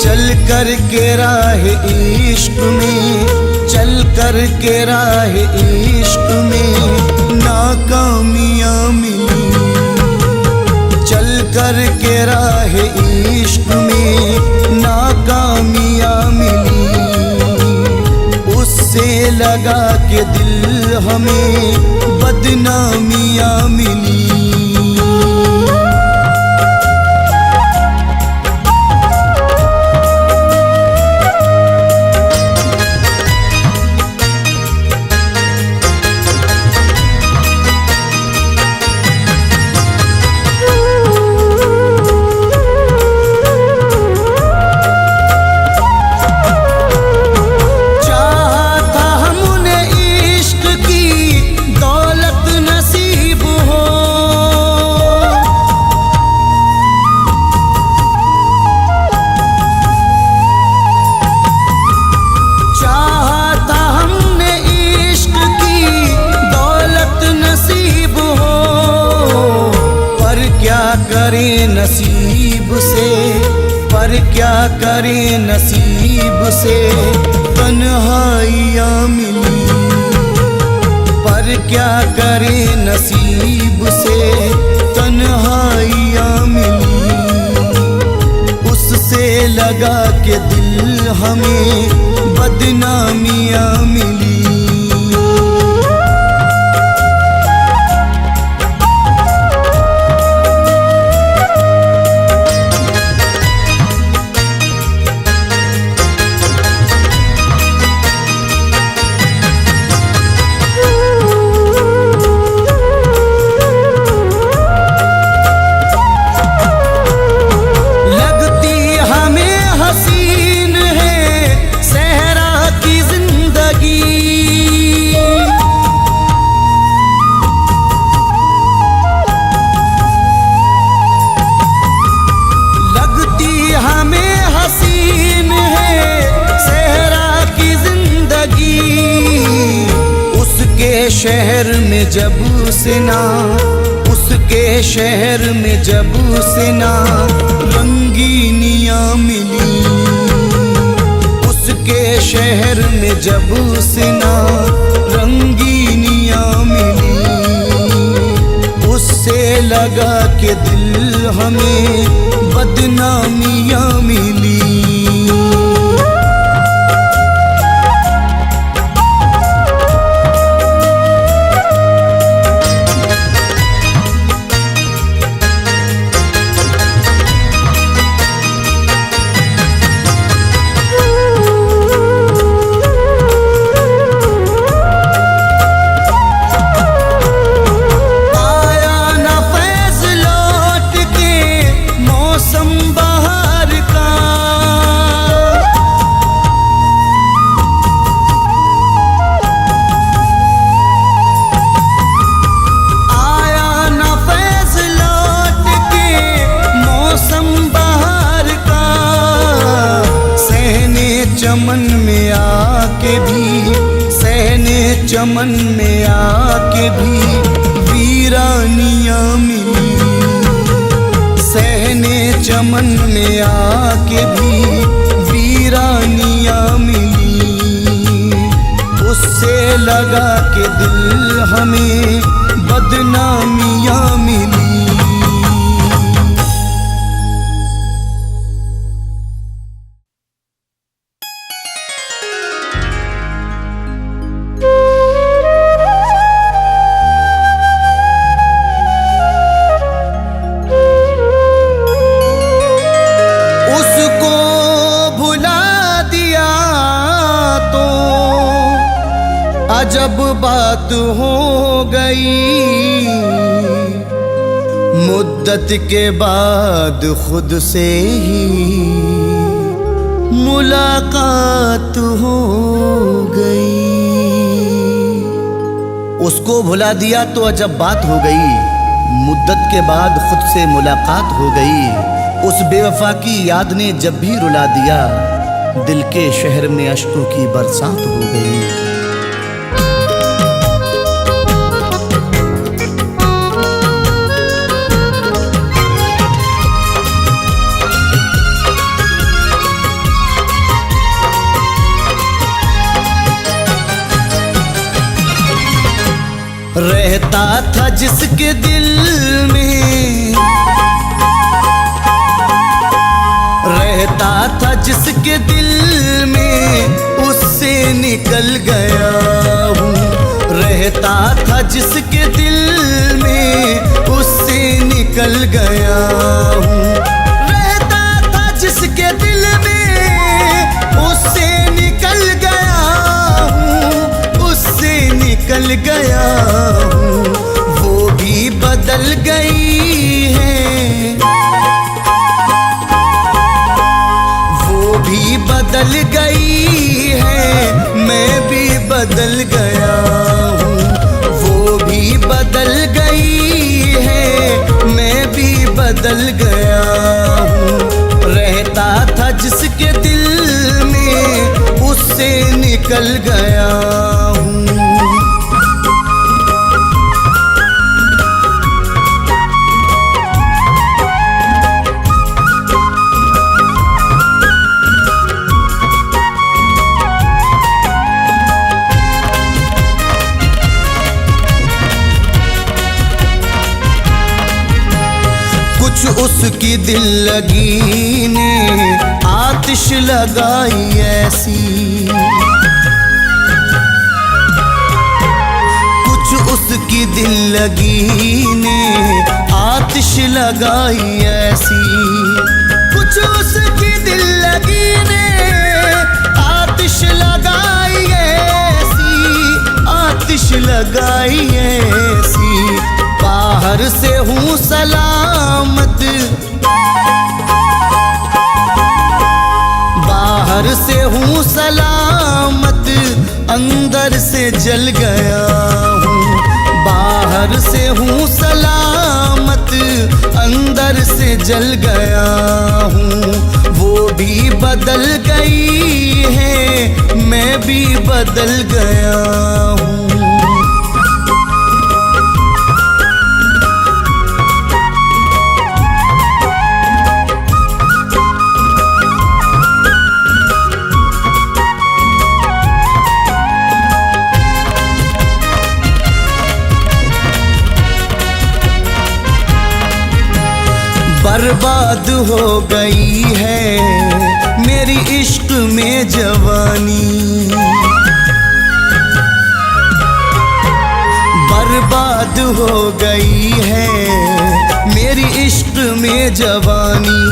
चल कर के राह इश्क में, चल कर के राह इश्क में नाकामियाँ मिली, चल कर के राह इश्क में नाकामियाँ मिली। उससे लगा के दिल हमें बदनामियाँ मिली। करें नसीब से, पर क्या करें नसीब से तन्हाइयाँ मिली, पर क्या करें नसीब से तन्हाइयाँ मिली। उससे लगा के दिल हमें बदनामियाँ मिली। हसीन है सहरा की जिंदगी, शहर में जब से ना, उसके शहर में जब से ना रंगीनियाँ मिली, उसके शहर में जब से ना रंगीनियाँ मिली, उससे लगा के दिल हमें बदनामियाँ मिली। चमन में आके भी, सहने चमन में आके भी वीरानियाँ मिली, सहने चमन में आके भी वीरानियाँ मिली, उससे लगा के दिल हमें बदनामियाँ मिली। जब बात हो गई मुद्दत के बाद खुद से ही मुलाकात हो गई। उसको भुला दिया तो अजब बात हो गई, मुद्दत के बाद खुद से मुलाकात हो गई। उस बेवफा की याद ने जब भी रुला दिया, दिल के शहर में अश्कों की बरसात हो गई। रहता था जिसके दिल में, रहता था जिसके दिल में, उससे निकल गया हूँ। रहता था जिसके दिल में, उससे निकल गया हूँ। रहता था जिसके दिल में, उससे निकल गया हूँ, उससे निकल गया हूँ। वो भी बदल गई है, वो भी बदल गई है, मैं भी बदल गया हूँ। वो भी बदल गई है, मैं भी बदल गया हूँ। रहता था जिसके दिल में, उससे निकल गया हूँ। उसकी दिल लगी ने आतिश लगाई ऐसी, कुछ उसकी दिल लगी ने आतिश लगाई ऐसी, कुछ उसकी दिल लगी ने आतिश लगाई ऐसी, आतिश लगाई ऐसी। बाहर से हूँ सलामत, बाहर से हूँ सलामत, अंदर से जल गया हूँ। बाहर से हूँ सलामत, अंदर से जल गया हूँ। वो भी बदल गई है, मैं भी बदल गया हूँ। बर्बाद हो गई है मेरी इश्क में जवानी, बर्बाद हो गई है मेरी इश्क में जवानी,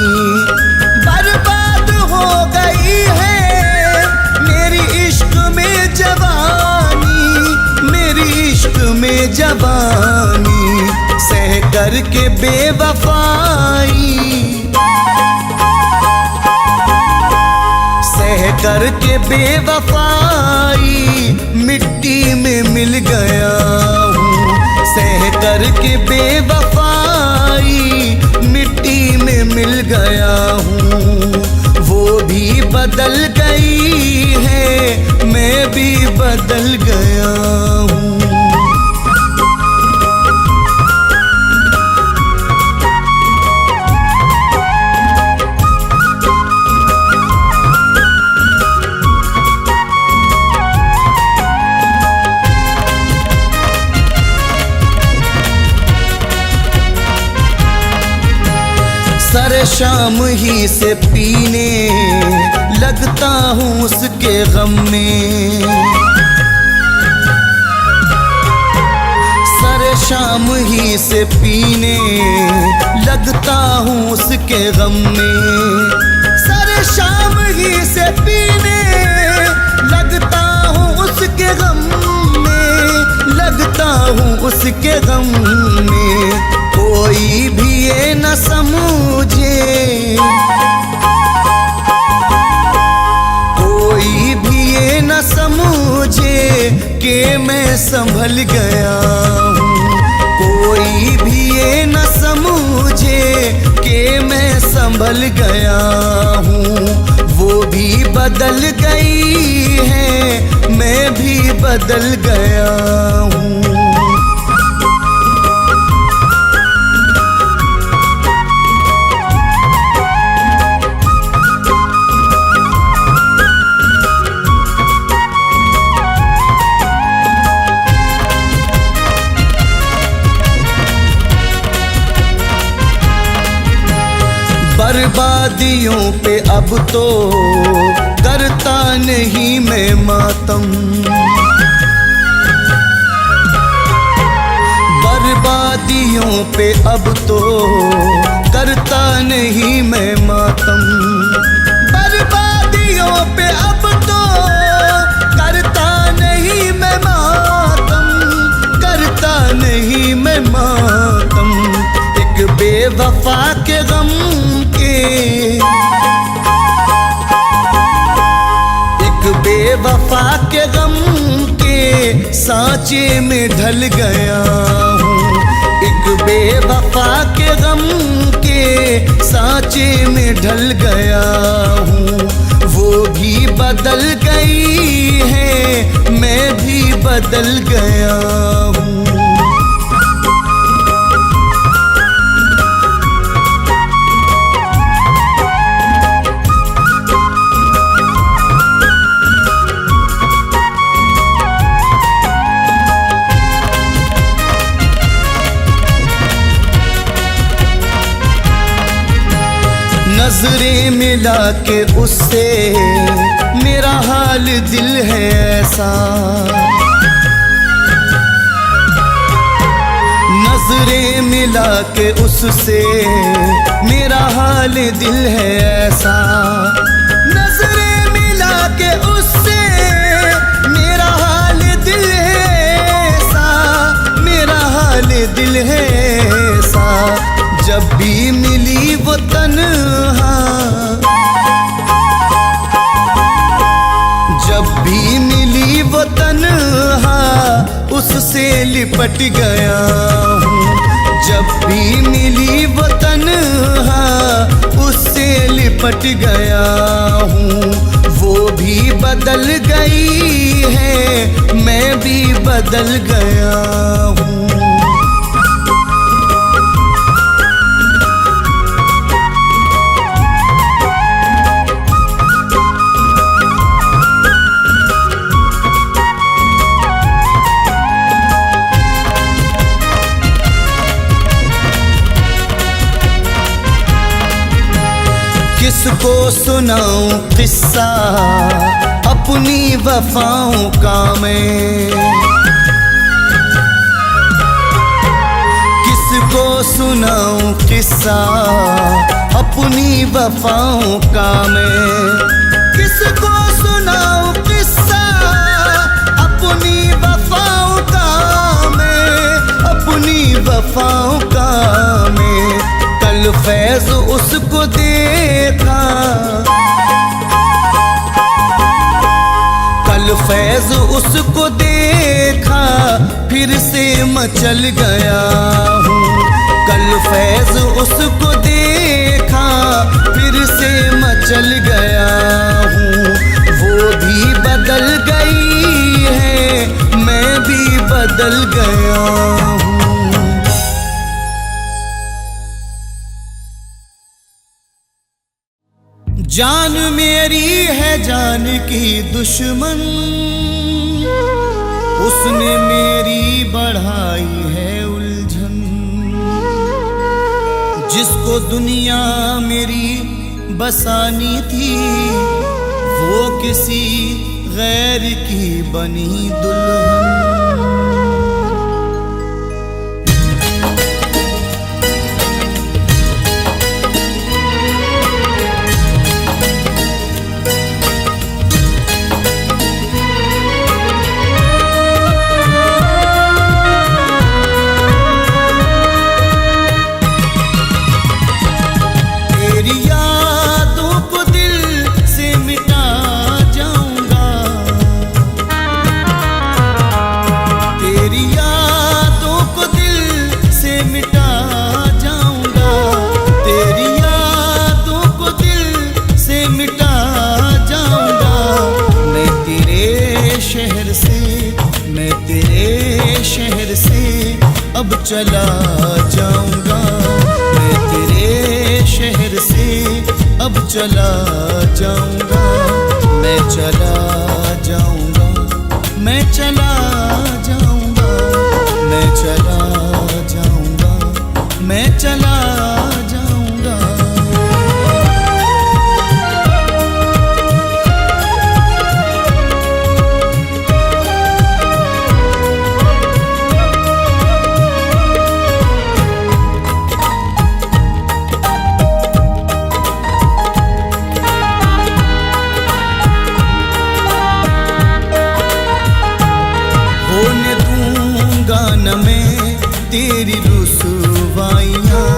बर्बाद हो गई है मेरी इश्क में जवानी, मेरी इश्क में जवानी, सह कर के बेवफाई, सह कर के बेवफाई मिट्टी में मिल गया हूँ, सह कर के बेवफाई मिट्टी में मिल गया हूँ। वो भी बदल गई है मैं भी बदल गया हूँ। सर शाम ही से पीने लगता हूँ उसके गम में, सर शाम ही से पीने लगता हूँ उसके गम में, सर शाम ही से पीने लगता हूँ उसके गम में, लगता हूँ उसके गम में। कोई भी ये न समझे, कोई भी ये न समझे कि मैं संभल गया हूँ, कोई भी ये न समझे कि मैं संभल गया हूँ। वो भी बदल गई है मैं भी बदल गया हूँ। बर्बादियों पे अब तो करता नहीं मैं मातम, बर्बादियों पे अब तो करता नहीं मैं मातम, बर्बादियों पे अब तो करता नहीं मैं मातम, करता नहीं मैं मातम। एक बेवफा के गम के, एक बेवफा के गम के सांचे में ढल गया हूँ, एक बेवफा के गम के सांचे में ढल गया हूँ। वो भी बदल गई है मैं भी बदल गया हूँ। नजरें मिला के उससे मेरा हाल दिल है ऐसा, नजरें मिला के उससे मेरा हाल दिल है ऐसा, नजरें मिला के उससे मेरा हाल दिल है ऐसा, मेरा हाल दिल है ऐसा। जब भी मिली वो तन्हा, जब भी मिली वो तन्हा उससे लिपट गया हूँ, जब भी मिली वो तन्हा उससे लिपट गया हूँ। वो भी बदल गई है मैं भी बदल गया हूँ। किसको सुनाऊं किस्सा अपनी वफाओं का मैं, किसको सुनाऊं किस्सा अपनी वफाओं का मैं, किसको सुनाऊं किस्सा अपनी वफाओं का मैं, अपनी वफाओं का मैं। कल फैज उसको देखा, कल फैज उसको देखा, फिर से मचल गया हूँ। कल फैज उसको देखा, फिर से मचल गया हूँ। वो भी बदल गई है, मैं भी बदल गया हूँ। जान मेरी है जान की दुश्मन, उसने मेरी बढ़ाई है उलझन। जिसको दुनिया मेरी बसानी थी, वो किसी गैर की बनी दुल्हन। अब चला जाऊंगा मैं तेरे शहर से, अब चला जाऊंगा मैं, चला जाऊंगा मैं, चला जाऊंगा मैं, चला जाऊंगा मैं, चला जाऊंगा। तेरी रुसवाइयाँ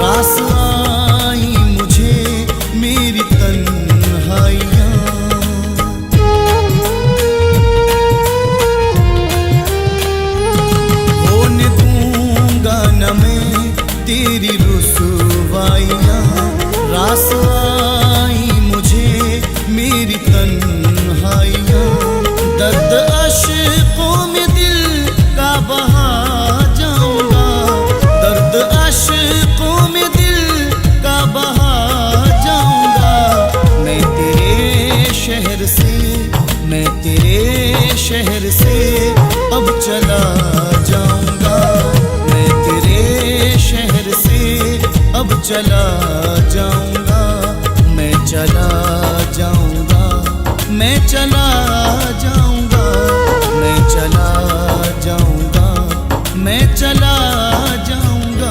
रास आई मुझे मेरी तन्हाइयाँ। होने दूंगा न मैं तेरी रुसवाइयाँ, रास आई मुझे मेरी तन्हाइयाँ। दर्द अश्कों में दिल का बहा जाऊंगा, दर्द अश्कों में दिल का बहा जाऊंगा। मैं तेरे शहर से, मैं तेरे शहर से अब चला जाऊंगा। मैं तेरे शहर से अब चला जाऊंगा। मैं चला जाऊंगा, मैं चला जाऊंगा, मैं चला जाऊंगा, मैं चला जाऊंगा।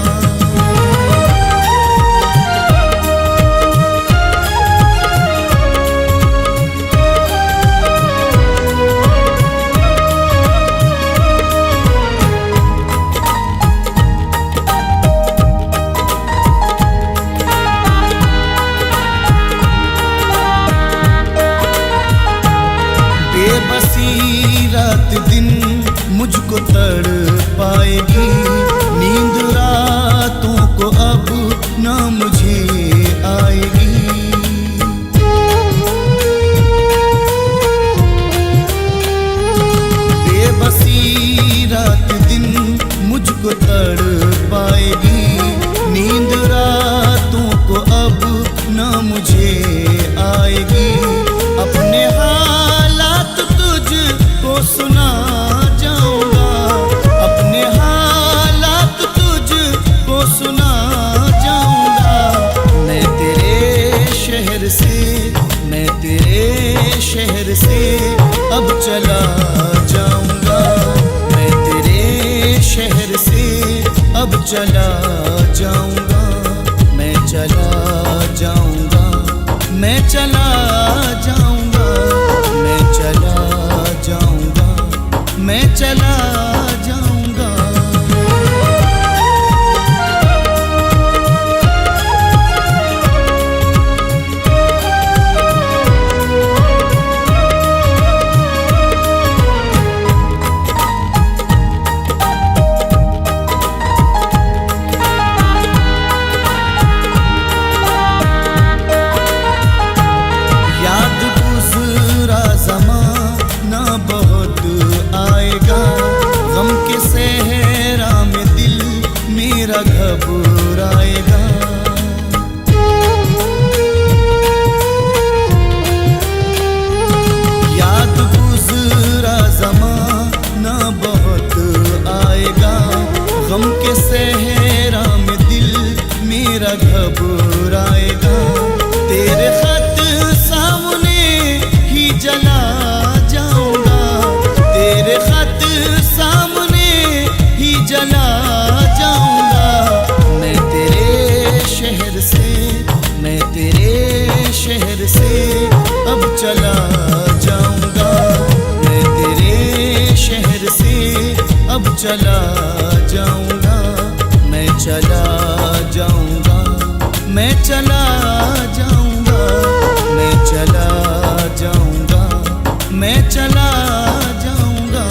बेबसी रात दिन मुझको तड़पाएगी, नींद रातों को अब ना मुझे आएगी। बेबसी रात दिन मुझको तड़पाएगी, नींद रातों को अब ना मुझे आएगी। अपने हालात तुझको सुना जाऊंगा, अपने हालात तुझको सुना जाऊंगा। मैं तेरे शहर से अब चला जाऊंगा, मैं चला जाऊंगा, मैं चला जाऊंगा, मैं चला जाऊंगा, मैं चला जाऊंगा। घबराएगा याद गुज़रा ज़माना बहुत आएगा, गम के सहरा में दिल मेरा घबराएगा। तेरे खत सामने ही जला जाऊंगा, तेरे खत सामने ही जला जाऊंगा। मैं तेरे शहर से अब चला जाऊंगा, मैं तेरे शहर से अब चला जाऊंगा, मैं चला जाऊंगा, मैं चला जाऊंगा, मैं चला जाऊंगा, मैं चला जाऊंगा।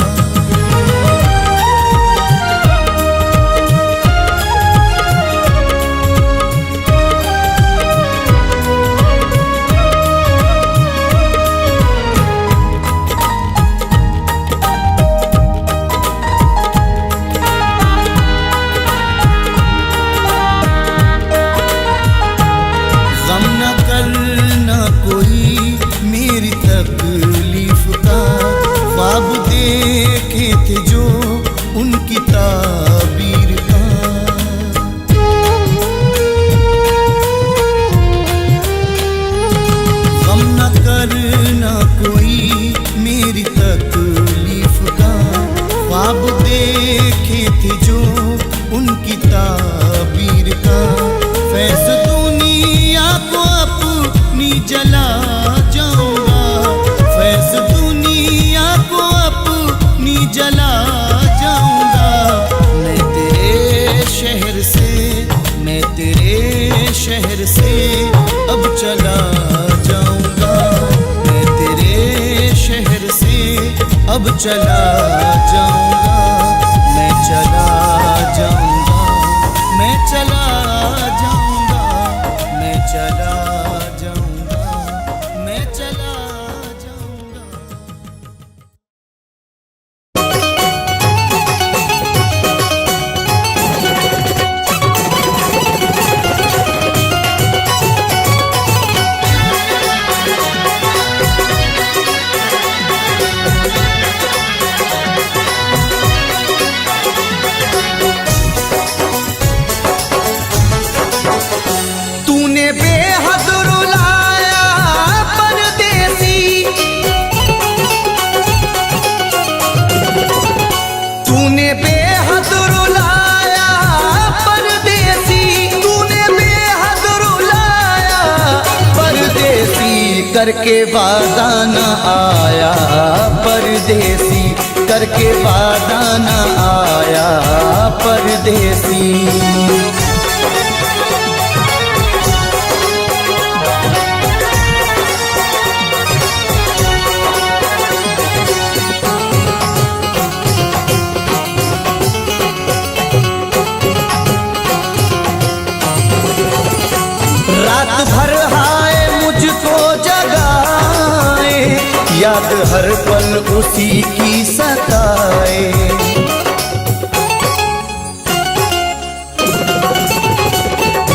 जो उनकी ताबीर का गम न करना कोई मेरी तकलीफ का, ख्वाब देखे थे जो उनकी ताबीर का। फैज़ दुनिया को अपनी जला जाऊंगा, फैज़ दुनिया को अपनी जला जाऊंगा। मैं तेरे शहर से अब चला जाऊंगा, मैं तेरे शहर से अब चला जाऊंगा, मैं चला जाऊंगा, मैं चला जाऊंगा, मैं चला जाऊंगा, मैं चला जाऊंगा। करके वादा न आया परदेसी, करके वादा न आया परदेसी। रात भर हाय मुझको जगाए, याद हर पल उसी की सताए।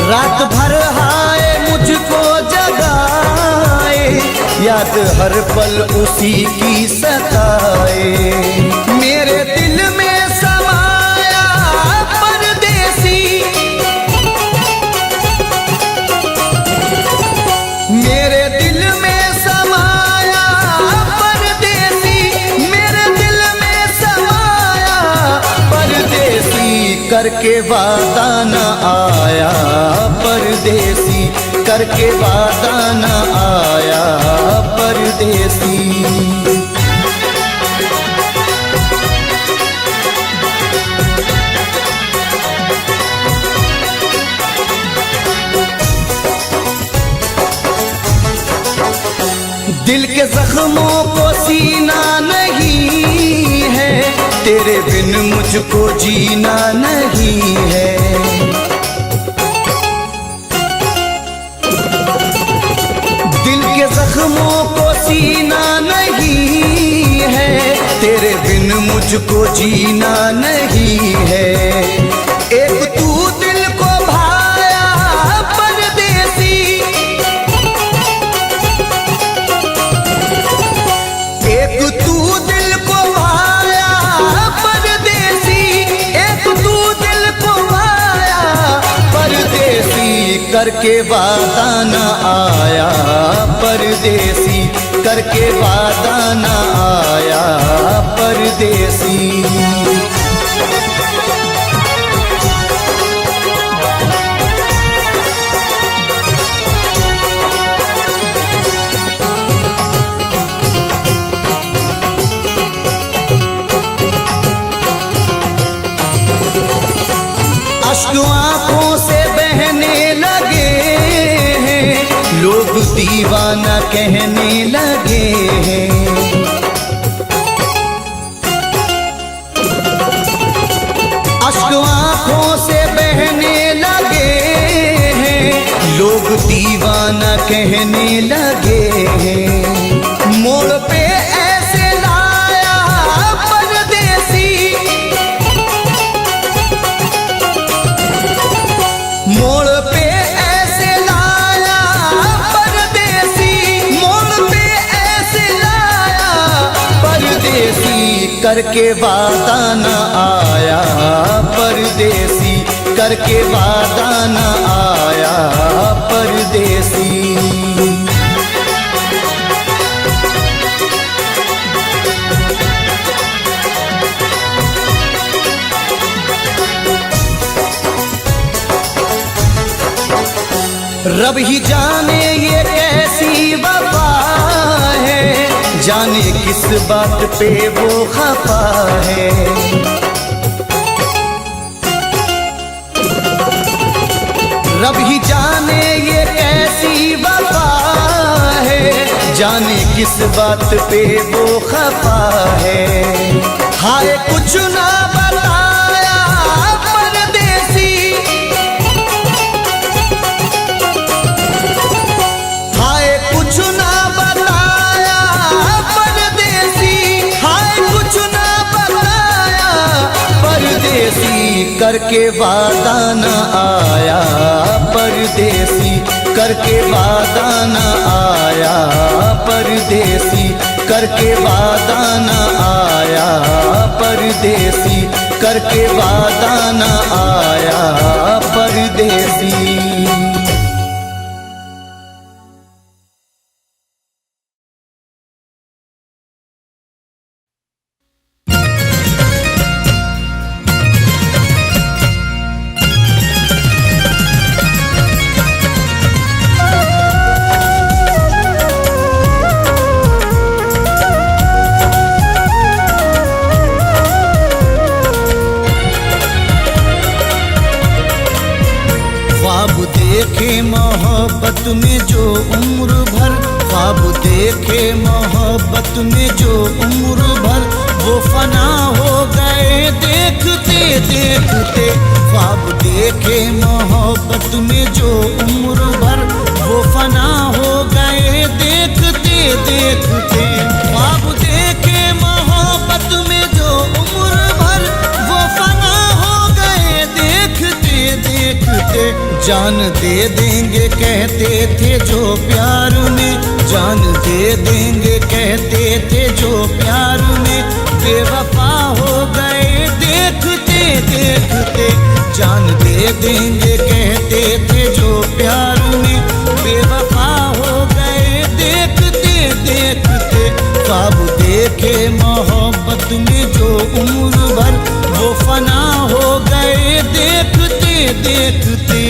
रात भर हाय मुझको जगाए, याद हर पल उसी की सताए। मेरे दिल में समाया परदेसी, मेरे दिल में समाया परदेसी, मेरे दिल में समाया परदेसी। करके वादा न आया परदेसी, करके वादा न आया परदेसी। दिल के जख्मों को सीना नहीं है, तेरे बिन मुझको जीना नहीं है। दिल के जख्मों को सीना नहीं है, तेरे बिन मुझको जीना नहीं है। एक तू दिल को भाया परदेसी, एक तू दिल को भाया परदेसी, एक तू दिल को भाया परदेसी, करके वादा न आया परदेसी, करके वादा न आया परदेसी। अश्क आंखों से बहने लगे हैं, लोग दीवाना कहने लगे हैं। अश्क आंखों से बहने लगे हैं, लोग दीवाना कहने लगे हैं। मोड़ पे ऐसे लाया परदेसी, मोड़ पे ऐसे लाया परदेसी, मोड़ पे ऐसे लाया परदेसी, करके वादा न आया परदेसी, करके वादा न आया परदेसी। रब ही जाने ये कैसी वफा है, जाने किस बात पे वो खफा है। रब ही जाने ये कैसी वफा है, जाने किस बात पे वो खफा है। हाय कुछ ना बताया परदेसी, हाय कुछ ना बताया परदेसी, हाय कुछ ना बताया परदेसी, करके वादा न आया परदेसी, करके वादा न आया परदेसी, करके वादा न आया परदेसी, करके वादा न आया परदेसी। देखे मोहब्बत में जो उम्र भर, ख्वाब देखे मोहब्बत में जो उम्र भर, वो फना हो गए देखते देखते। ख्वाब देखे मोहब्बत में जो उम्र भर, वो फना हो गए देखते देखते। ख्वाब देखे मोहब्बत में जो उम्र भर, वो फना हो गए देखते देखते। जान दे देंगे कहते थे जो प्यार में, जान दे देंगे कहते थे जो प्यार में, बेवफा हो गए देखते देखते। जान दे देंगे कहते थे जो प्यार में, बेवफा हो गए देखते देखते। ख्वाब देखे मोहब्बत में जो उम्र भर, वो फना हो गए देखते।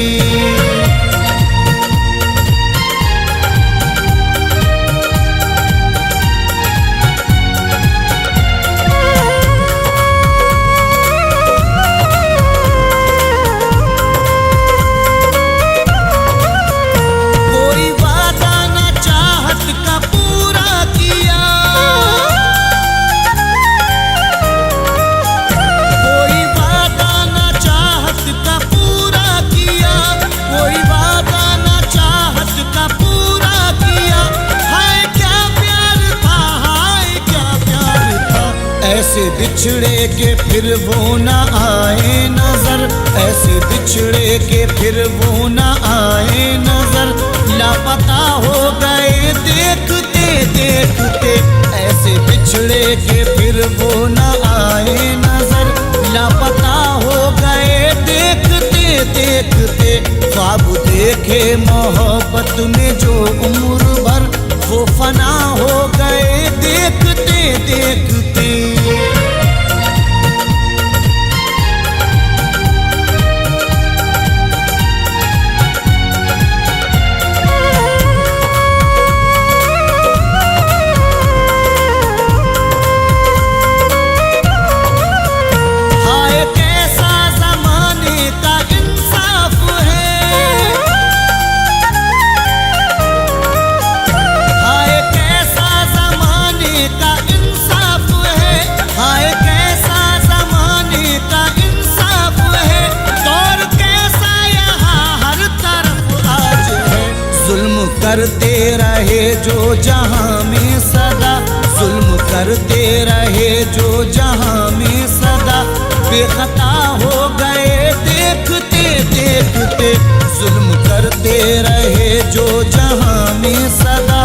ऐसे बिछड़े के फिर वो न आए नजर, ऐसे बिछड़े के फिर वो न आए नजर, लापता हो गए देखते देखते। ऐसे बिछड़े के फिर वो न आए नजर, लापता हो गए देखते देखते। ख्वाब देखे मोहब्बत में जो उम्र भर, वो फना हो गए देखते देखते। करते रहे जो जहां में सदा, जुल्म करते रहे जो जहां में सदा, बेखता हो गए देखते देखते। जुल्म करते रहे जो जहां में सदा,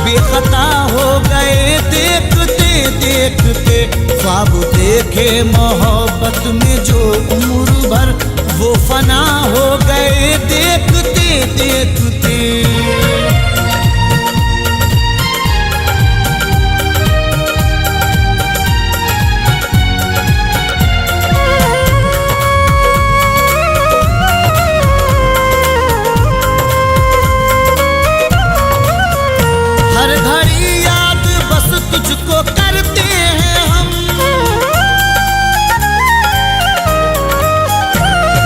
बेखता हो गए देखते देखते। ख्वाब देखे मोहब्बत में जो उम्र भर, वो फना हो गए देखते देखते। हर घड़ी याद बस तुझको करते हैं हम,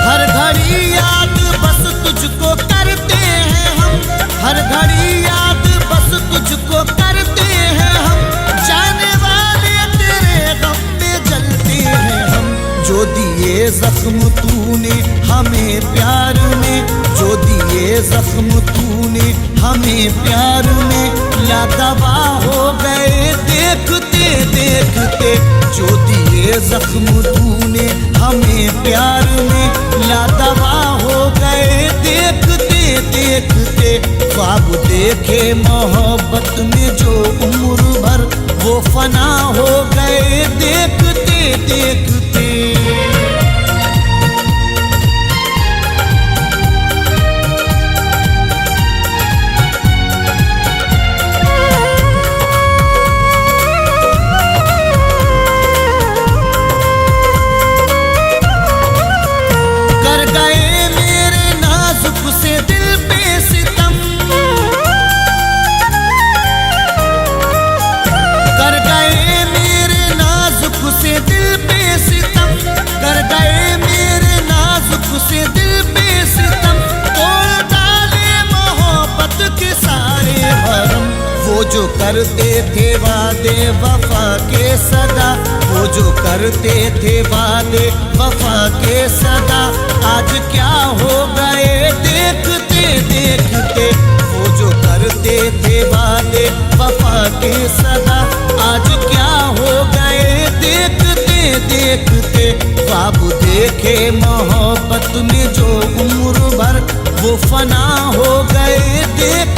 हर घड़ी याद बस तुझको करते हैं हम, हर घड़ी याद बस तुझको करते हैं हम। जाने वाले तेरे गम में जलते हैं हम, जो दिए जख्म तूने हमें प्यार में, जो दिए जख्म तूने हमें प्यार में, लादवा हो गए देखते देखते। जो दिए जख्म तूने हमें प्यार में, लादवा हो गए देखते देखते। ख्वाब देखे मोहब्बत में जो उम्र भर, वो फना हो गए देखते देखते। जो करते थे वादे वफा के सदा, वो जो करते थे वादे वफा के सदा, आज क्या हो गए देखते देखते। वो जो करते थे वादे वफा के सदा, आज क्या हो गए देखते देखते। ख्वाब देखे मोहब्बत में जो उम्र भर, वो फना हो गए देख